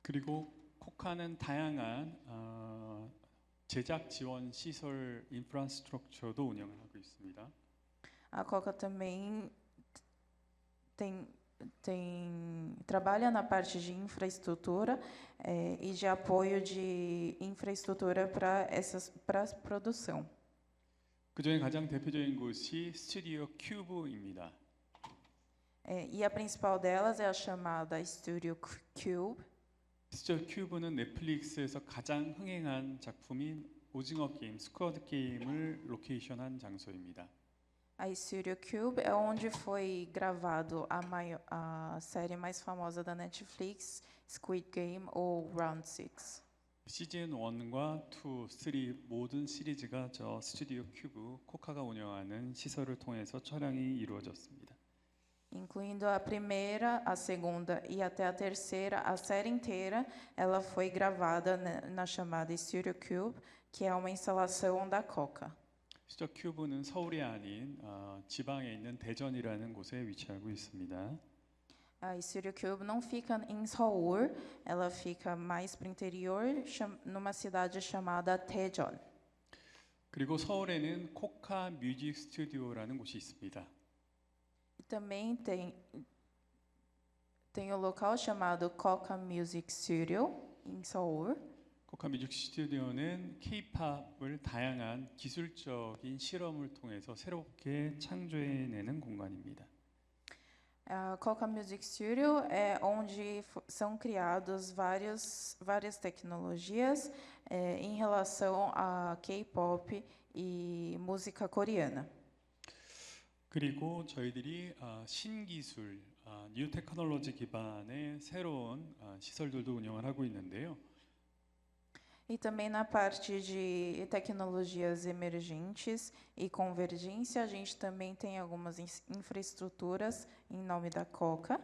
그리고 코카는 다양한 제작 지원 시설 인프라스트럭처도 운영을 하고 있습니다. A Coca também trabalha na parte de infraestrutura e de apoio de infraestrutura para a produção. 그중에 가장 대표적인 곳이 스튜디오 큐브입니다. E a principal delas é a chamada Studio Cube. 스튜디오 큐브는 넷플릭스에서 가장 흥행한 작품인 오징어 게임, 스쿼드 게임을 로케이션한 장소입니다. A Studio Cube é onde foi gravado a série mais famosa da Netflix, Squid Game ou Round 6. 시즌 1과 2, 3 모든 시리즈가 저 스튜디오 큐브 코카가 운영하는 시설을 통해서 촬영이 이루어졌습니다. Incluindo a primeira, a segunda e até a terceira, a série inteira, ela foi gravada na chamada Studio Cube, que é uma instalação da Coca. 스튜디오 큐브는 서울이 아닌 지방에 있는 대전이라는 곳에 위치하고 있습니다. A Studio Cube não fica em Seul, ela fica mais para o interior, numa cidade chamada Daejeon. 그리고 서울에는 코카 뮤직 스튜디오라는 곳이 있습니다. E também tem o local chamado Coca Music Studio em Seul. 코카 뮤직 스튜디오는 K-팝을 다양한 기술적인 실험을 통해서 새롭게 창조해내는 공간입니다. A Coca Music Studio é onde são criados várias tecnologias em relação a K-pop e música coreana. 그리고 저희들이 신기술, 뉴 테크놀로지 기반의 새로운 시설들도 운영을 하고 있는데요. E também na parte de tecnologias emergentes e convergência, a gente também tem algumas infraestruturas em nome da Coca.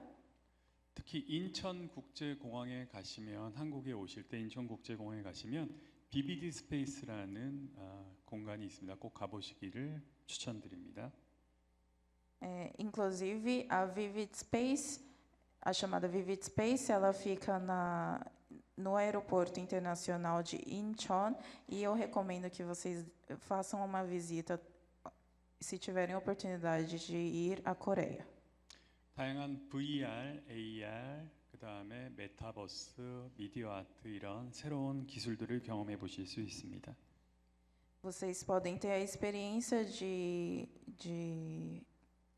특히 인천국제공항에 가시면 한국에 오실 때 인천국제공항에 가시면 BBD 스페이스라는 공간이 있습니다. 꼭 가보시기를 추천드립니다. Inclusive a Vivid Space, a chamada Vivid Space, ela fica no Aeroporto Internacional de Incheon e eu recomendo que vocês façam uma visita se tiverem oportunidade de ir à Coreia. 다양한 VR, AR, 그다음에 메타버스, 미디어 아트 이런 새로운 기술들을 경험해 보실 수 있습니다. Vocês podem ter a experiência de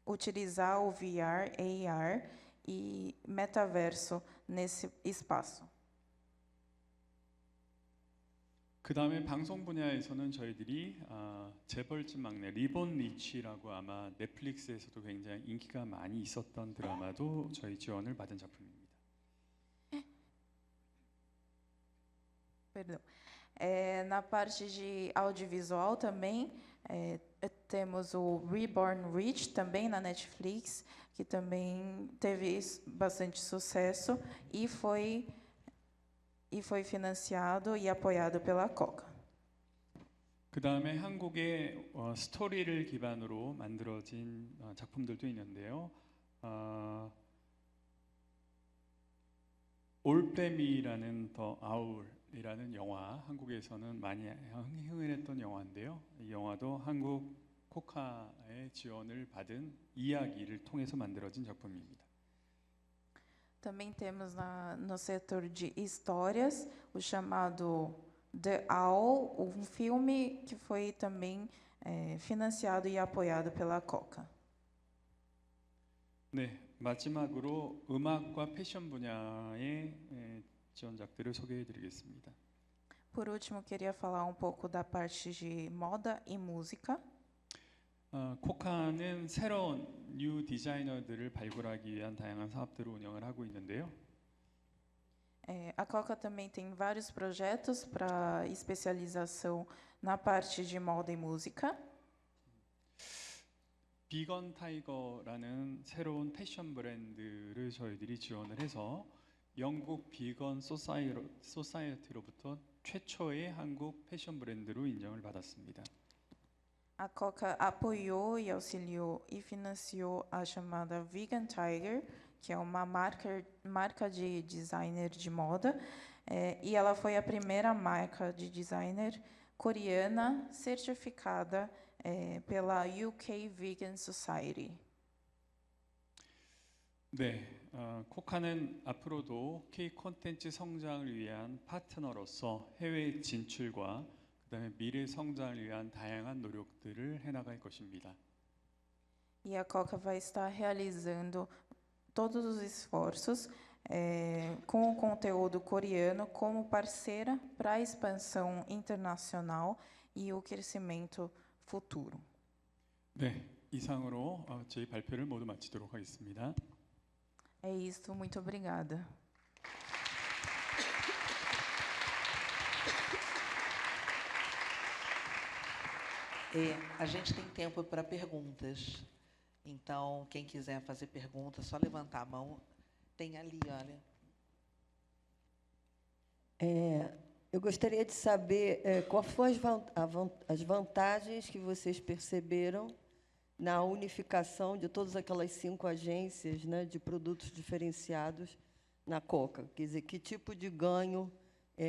utilizar o VR, AR e metaverso nesse espaço. 그다음에 방송 분야에서는 저희들이 재벌집 막내 리본 리치라고 아마 넷플릭스에서도 굉장히 인기가 많이 있었던 드라마도 저희 지원을 받은 작품입니다. Perdão. Na parte de audiovisual também, temos o Reborn Rich, também na Netflix, que também teve bastante sucesso e foi financiado e apoiado pela Coca. 그다음에 한국의 스토리를 기반으로 만들어진 작품들도 있는데요. 올빼미라는 더 아울이라는 영화, 한국에서는 많이 흥행했던 영화인데요. 이 영화도 한국 코카의 지원을 받은 이야기를 통해서 만들어진 작품입니다. Também temos no setor de histórias o chamado The Owl, filme que foi também financiado e apoiado pela Coca. 네, 마지막으로 음악과 패션 분야의 지원작들을 소개해드리겠습니다. Por último, queria falar um pouco da parte de moda e música. 코카는 새로운 뉴 디자이너들을 발굴하기 위한 다양한 사업들을 운영을 하고 있는데요. A Coca também tem vários projetos para especialização na parte de moda e música. 비건 타이거라는 새로운 패션 브랜드를 저희들이 지원을 해서 영국 비건 소사이어티로부터 최초의 한국 패션 브랜드로 인정을 받았습니다. A Coca apoiou e auxiliou e financiou a chamada Vegan Tiger, que é uma marca de designer de moda, e ela foi a primeira marca de designer coreana certificada pela UK Vegan Society. 네, 코카는 앞으로도 K 콘텐츠 성장을 위한 파트너로서 해외 진출과 그다음에 미래 성장을 위한 다양한 노력들을 해나갈 것입니다. E a Coca vai estar realizando todos os esforços com o conteúdo coreano como parceira para a expansão internacional e o crescimento futuro. 네, 이상으로 저희 발표를 모두 마치도록 하겠습니다. É isso, muito obrigada. A gente tem tempo para perguntas. Então, quem quiser fazer pergunta, é só levantar a mão. Tem ali, olha. Eu gostaria de saber quais foram as vantagens que vocês perceberam na unificação de todas aquelas 5 agências, né, de produtos diferenciados na Coca. Quer dizer, que tipo de ganho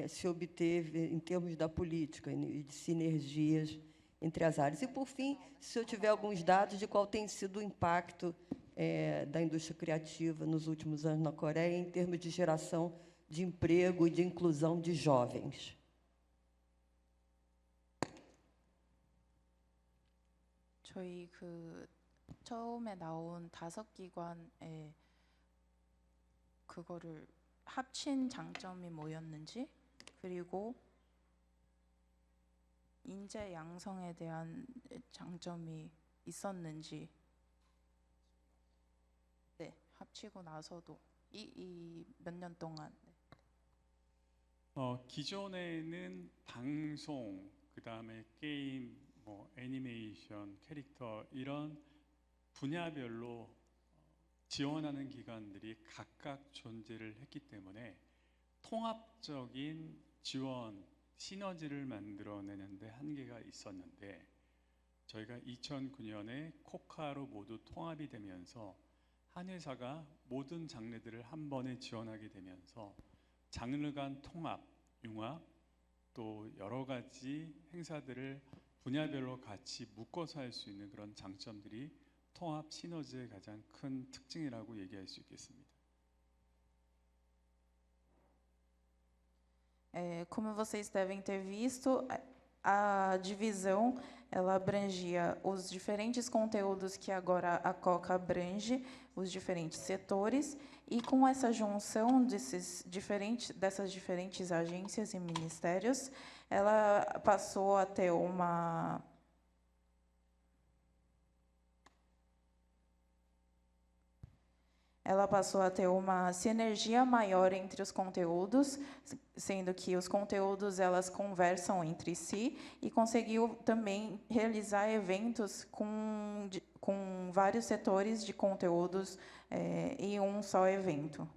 se obteve em termos da política e de sinergias entre as áreas. E, por fim, se eu tiver alguns dados de qual tem sido o impacto da indústria criativa nos últimos anos na Coreia em termos de geração de emprego e de inclusão de jovens. 저희 처음에 나온 5기관의 그거를 합친 장점이 뭐였는지, 그리고 인재 양성에 대한 장점이 있었는지, 합치고 나서도 이 몇 년 동안. 기존에는 방송, 그다음에 게임, 애니메이션, 캐릭터 이런 분야별로 지원하는 기관들이 각각 존재를 했기 때문에 통합적인 지원, 시너지를 만들어내는데 한계가 있었는데, 저희가 2009년에 코카로 모두 통합이 되면서 한 회사가 모든 장르들을 한 번에 지원하게 되면서 장르 간 통합, 융합, 또 여러 가지 행사들을 분야별로 같이 묶어서 할 수 있는 그런 장점들이 통합 시너지의 가장 큰 특징이라고 얘기할 수 있겠습니다. Como vocês devem ter visto, a divisão ela abrangia os diferentes conteúdos que agora a Coca abrange, os diferentes setores, e com essa junção dessas diferentes agências e ministérios, ela passou a ter uma sinergia maior entre os conteúdos, sendo que os conteúdos elas conversam entre si, e conseguiu também realizar eventos com vários setores de conteúdos em um só evento.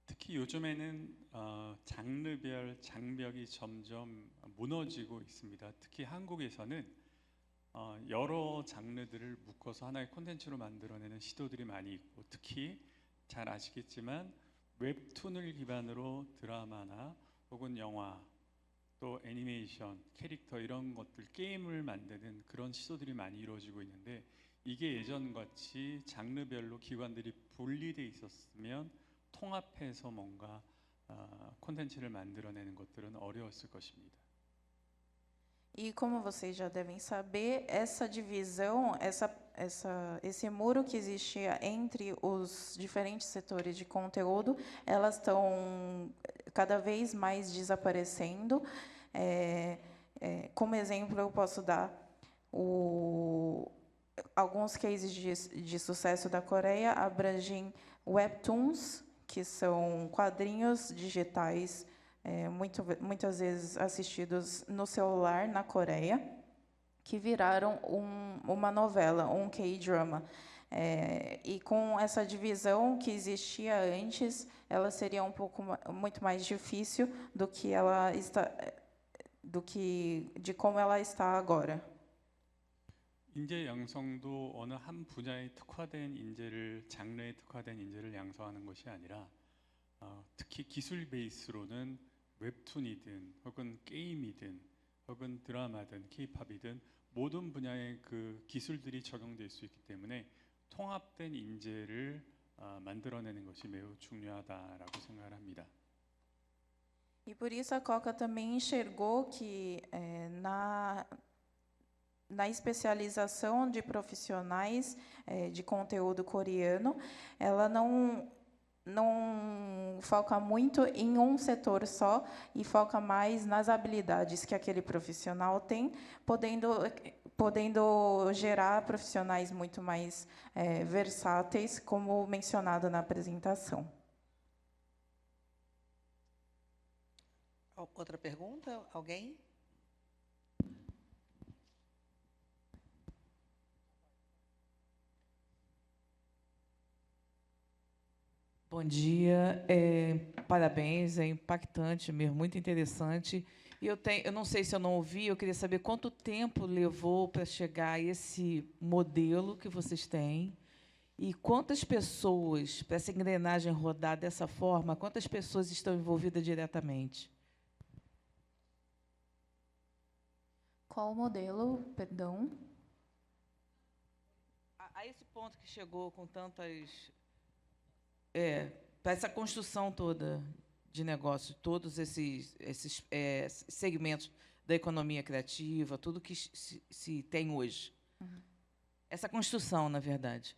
특히 요즘에는 장르별 장벽이 점점 무너지고 있습니다. 특히 한국에서는 여러 장르들을 묶어서 하나의 콘텐츠로 만들어내는 시도들이 많이 있고, 특히 잘 아시겠지만 웹툰을 기반으로 드라마나 혹은 영화, 또 애니메이션, 캐릭터 이런 것들, 게임을 만드는 그런 시도들이 많이 이루어지고 있는데, 이게 예전같이 장르별로 기관들이 분리돼 있었으면 통합해서 뭔가 콘텐츠를 만들어내는 것들은 어려웠을 것입니다. E como vocês já devem saber, essa divisão, esse muro que existia entre os diferentes setores de conteúdo, elas estão cada vez mais desaparecendo. Como exemplo, eu posso dar alguns cases de sucesso da Coreia, abrangem webtoons, que são quadrinhos digitais muitas vezes assistidos no celular na Coreia, que viraram uma novela, K-drama. E com essa divisão que existia antes, ela seria muito mais difícil de como ela está agora. 인재 양성도 어느 한 분야에 특화된 인재를, 장르에 특화된 인재를 양성하는 것이 아니라 특히 기술 베이스로는 웹툰이든 혹은 게임이든 혹은 드라마든 K-팝이든 모든 분야의 그 기술들이 적용될 수 있기 때문에 통합된 인재를 만들어내는 것이 매우 중요하다라고 생각을 합니다. E por isso a Coca também enxergou que na especialização de profissionais de conteúdo coreano, ela não foca muito em um setor só e foca mais nas habilidades que aquele profissional tem, podendo gerar profissionais muito mais versáteis, como mencionado na apresentação. Outra pergunta? Alguém? Bom dia, parabéns, é impactante mesmo, muito interessante. E eu não sei se eu não ouvi, eu queria saber quanto tempo levou para chegar a esse modelo que vocês têm e quantas pessoas, para essa engrenagem rodar dessa forma, quantas pessoas estão envolvidas diretamente? Qual modelo, perdão? A esse ponto que chegou com tantas... para essa construção toda de negócio, todos esses segmentos da economia criativa, tudo que se tem hoje. Uhum. Essa construção, na verdade.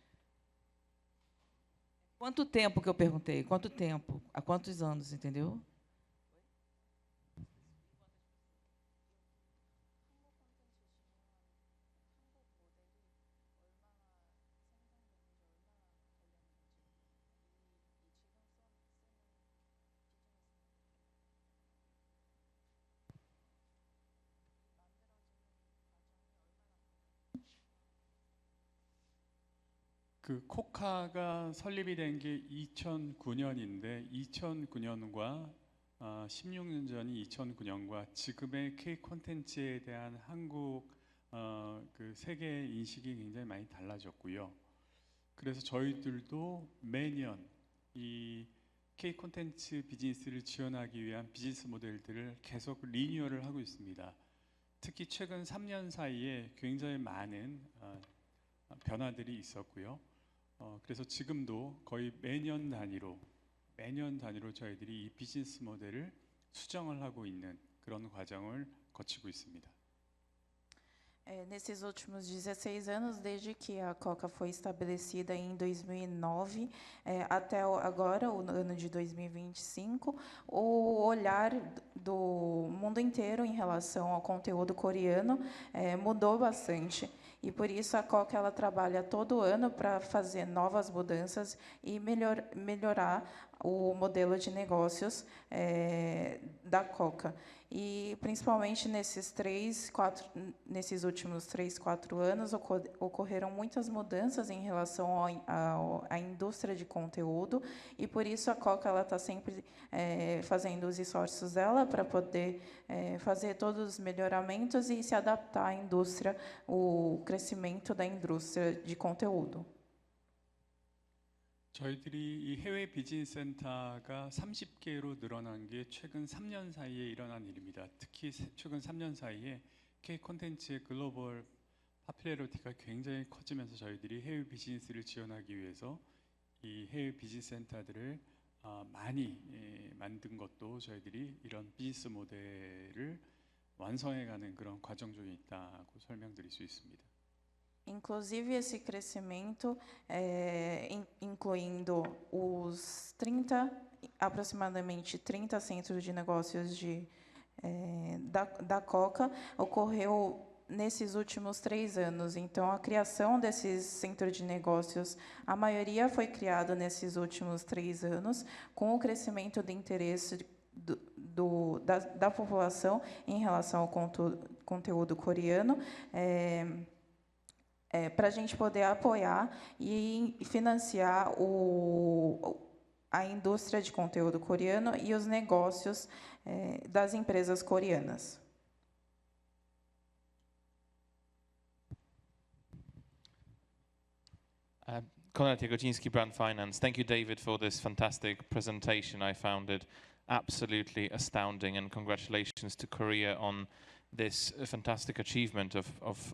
Quanto tempo que eu perguntei? Quanto tempo? Há quantos anos, entendeu? 그 코카가 설립이 된 게 2009년인데 2009년과 16년 전이 2009년과 지금의 K 콘텐츠에 대한 한국 그 세계 인식이 굉장히 많이 달라졌고요. 그래서 저희들도 매년 이 K 콘텐츠 비즈니스를 지원하기 위한 비즈니스 모델들을 계속 리뉴얼을 하고 있습니다. 특히 최근 3년 사이에 굉장히 많은 변화들이 있었고요. 그래서 지금도 거의 매년 단위로 저희들이 이 비즈니스 모델을 수정을 하고 있는 그런 과정을 거치고 있습니다. Nesses últimos 16 anos, desde que a Coca foi estabelecida em 2009 até agora, o ano de 2025, o olhar do mundo inteiro em relação ao conteúdo coreano mudou bastante. E por isso a Coca ela trabalha todo ano para fazer novas mudanças e melhorar o modelo de negócios da Coca. E principalmente nesses últimos 3, 4 anos ocorreram muitas mudanças em relação à indústria de conteúdo e por isso a Coca ela está sempre fazendo os esforços dela para poder fazer todos os melhoramentos e se adaptar à indústria, o crescimento da indústria de conteúdo. 저희들이 이 해외 비즈니스 센터가 30개로 늘어난 게 최근 3년 사이에 일어난 일입니다. 특히 최근 3년 사이에 K 콘텐츠의 글로벌 파퓰러리티가 굉장히 커지면서 저희들이 해외 비즈니스를 지원하기 위해서 이 해외 비즈니스 센터들을 많이 만든 것도 저희들이 이런 비즈니스 모델을 완성해가는 그런 과정 중에 있다고 설명드릴 수 있습니다. Inclusive, esse crescimento, incluindo os aproximadamente 30 centros de negócios da Coca, ocorreu nesses últimos 3 anos. Então, a criação desses centros de negócios, a maioria foi criada nesses últimos 3 anos, com o crescimento do interesse da população em relação ao conteúdo coreano, para a gente poder apoiar e financiar a indústria de conteúdo coreano e os negócios das empresas coreanas. Konrad Jagodziński, Brand Finance. Thank you, David, for this fantastic presentation. I found it absolutely astounding, and congratulations to Korea on this fantastic achievement of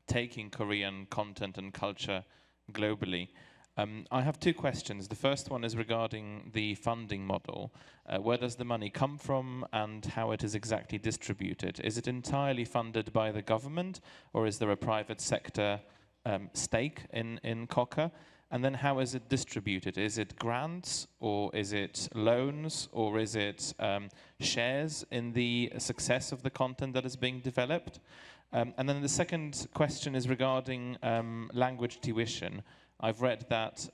taking Korean content and culture globally. I have 2 questions. The first one is regarding the funding model. Where does the money come from and how it is exactly distributed? Is it entirely funded by the government, or is there a private sector stake in Coca? And then how is it distributed? Is it grants, or is it loans, or is it shares in the success of the content that is being developed? And then the second question is regarding language tuition. I've read that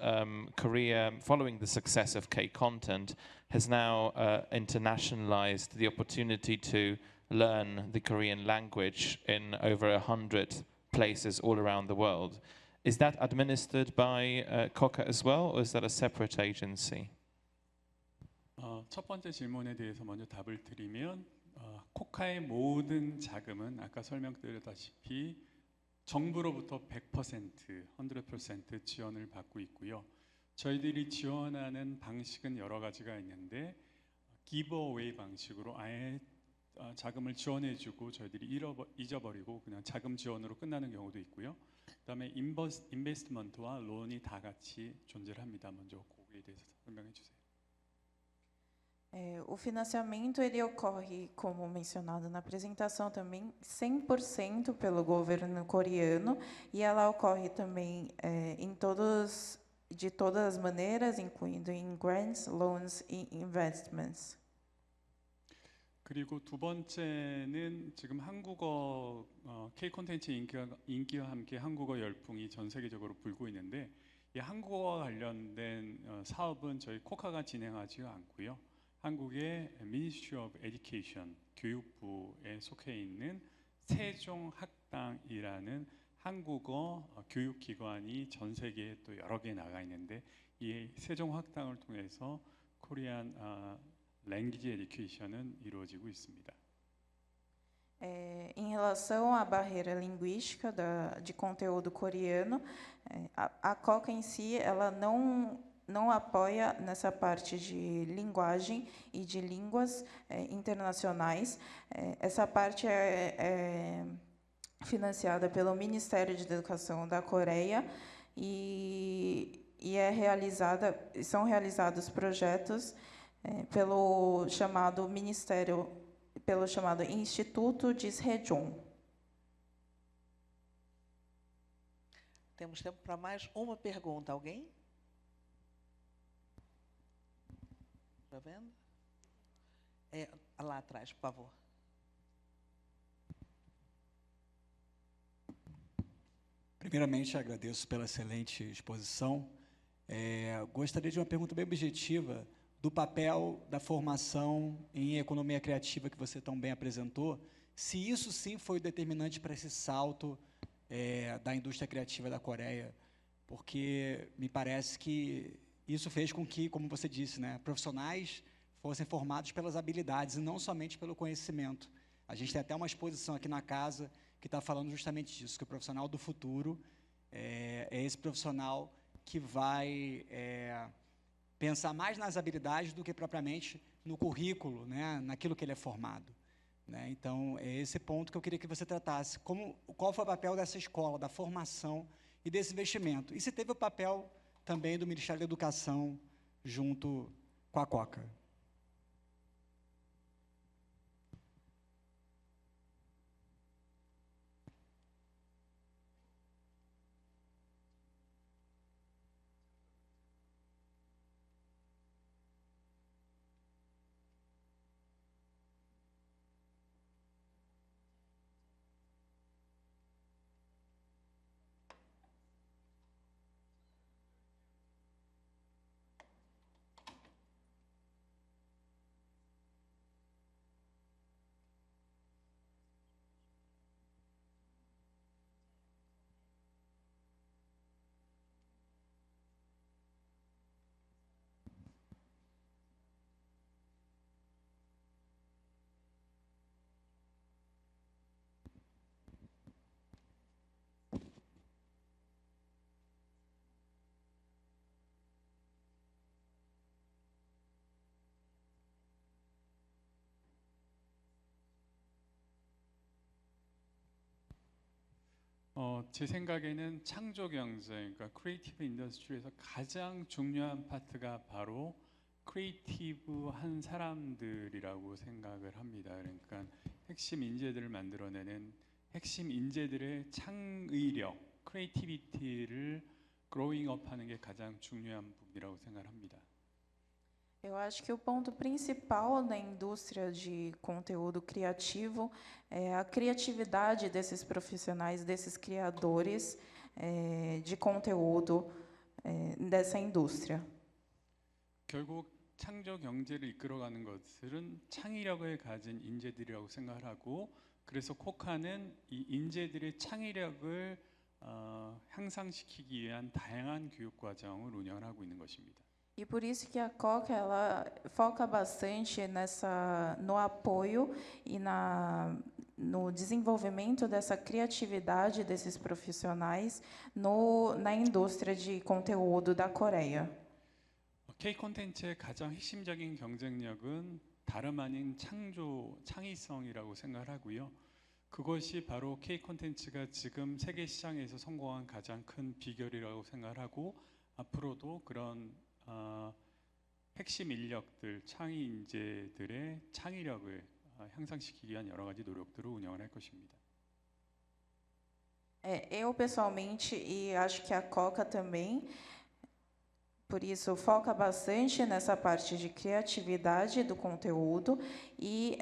Korea, following the success of K-content, has now internationalized the opportunity to learn the Korean language in over 100 places all around the world. Is that administered by Coca as well, or is that a separate agency? 첫 번째 질문에 대해서 먼저 답을 드리면 코카의 모든 자금은 아까 설명드렸다시피 정부로부터 100% 지원을 받고 있고요. 저희들이 지원하는 방식은 여러 가지가 있는데 기브어웨이 방식으로 아예 자금을 지원해주고 저희들이 잊어버리고 그냥 자금 지원으로 끝나는 경우도 있고요. 그다음에 인베스트먼트와 론이 다 같이 존재를 합니다. 먼저 거기에 대해서 설명해 주세요. O financiamento ele ocorre, como mencionado na apresentação, também 100% pelo governo coreano, e ela ocorre também de todas as maneiras, incluindo em grants, loans e investments. 그리고 두 번째는 지금 한국어 K 콘텐츠 인기와 함께 한국어 열풍이 전 세계적으로 불고 있는데 이 한국어와 관련된 사업은 저희 코카가 진행하지 않고요. 한국의 Ministry of Education 교육부에 속해 있는 세종학당이라는 한국어 교육기관이 전 세계에 또 여러 개 나가 있는데 이 세종학당을 통해서 코리안 Language Education은 이루어지고 있습니다. Em relação à barreira linguística de conteúdo coreano, a Coca em si ela não não apoia nessa parte de linguagem e de línguas internacionais. Essa parte é financiada pelo Ministério de Educação da Coreia e são realizados projetos pelo chamado Instituto de Sejong. Temos tempo para mais uma pergunta. Alguém? Está vendo? Lá atrás, por favor. Primeiramente, agradeço pela excelente exposição. Gostaria de uma pergunta bem objetiva do papel da formação em economia criativa que você tão bem apresentou, se isso sim foi determinante para esse salto da indústria criativa da Coreia, porque me parece que isso fez com que, como você disse, né, profissionais fossem formados pelas habilidades e não somente pelo conhecimento. A gente tem até uma exposição aqui na casa que está falando justamente disso, que o profissional do futuro é esse profissional que vai pensar mais nas habilidades do que propriamente no currículo, né, naquilo que ele é formado. Né? Então, é esse ponto que eu queria que você tratasse. Qual foi o papel dessa escola, da formação e desse investimento? E se teve o papel também do Ministério da Educação junto com a COCA? 제 생각에는 창조 경제, 그러니까 크리에이티브 인더스트리에서 가장 중요한 파트가 바로 크리에이티브한 사람들이라고 생각을 합니다. 그러니까 핵심 인재들을 만들어내는 핵심 인재들의 창의력, 크리에이티비티를 growing-up하는 게 가장 중요한 부분이라고 생각합니다. Eu acho que o ponto principal na indústria de conteúdo criativo é a criatividade desses profissionais, desses criadores de conteúdo dessa indústria. 결국 창조 경제를 이끌어가는 것들은 창의력을 가진 인재들이라고 생각을 하고, 그래서 코카는 이 인재들의 창의력을 향상시키기 위한 다양한 교육 과정을 운영을 하고 있는 것입니다. E por isso que a COCA ela foca bastante no apoio e no desenvolvimento dessa criatividade desses profissionais na indústria de conteúdo da Coreia. K 콘텐츠의 가장 핵심적인 경쟁력은 다름 아닌 창의성이라고 생각을 하고요. 그것이 바로 K 콘텐츠가 지금 세계 시장에서 성공한 가장 큰 비결이라고 생각을 하고, 앞으로도 그런 핵심 인력들, 창의 인재들의 창의력을 향상시키기 위한 여러 가지 노력들을 운영을 할 것입니다. Eu pessoalmente, e acho que a COCA também, por isso foca bastante nessa parte de criatividade do conteúdo e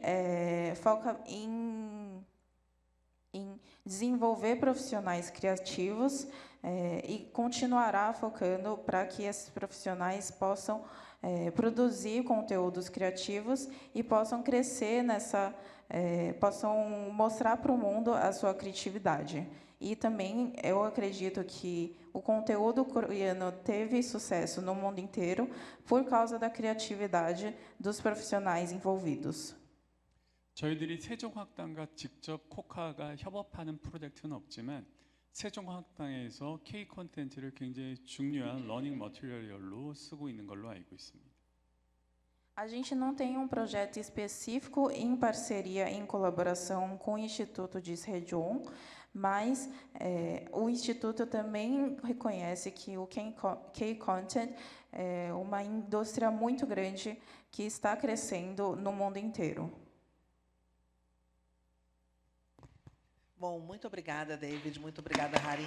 foca em desenvolver profissionais criativos e continuará focando para que esses profissionais possam produzir conteúdos criativos e possam crescer possam mostrar para o mundo a sua criatividade. E também eu acredito que o conteúdo coreano teve sucesso no mundo inteiro por causa da criatividade dos profissionais envolvidos. 저희들이 세종학당과 직접 코카가 협업하는 프로젝트는 없지만 세종학당에서 K 콘텐츠를 굉장히 중요한 러닝 머티리얼로 쓰고 있는 걸로 알고 있습니다. A gente não tem um projeto específico em parceria, em colaboração com o Instituto de Sejong, mas o Instituto também reconhece que o K-Content é uma indústria muito grande que está crescendo no mundo inteiro. Bom, muito obrigada, David. Muito obrigada, Harim.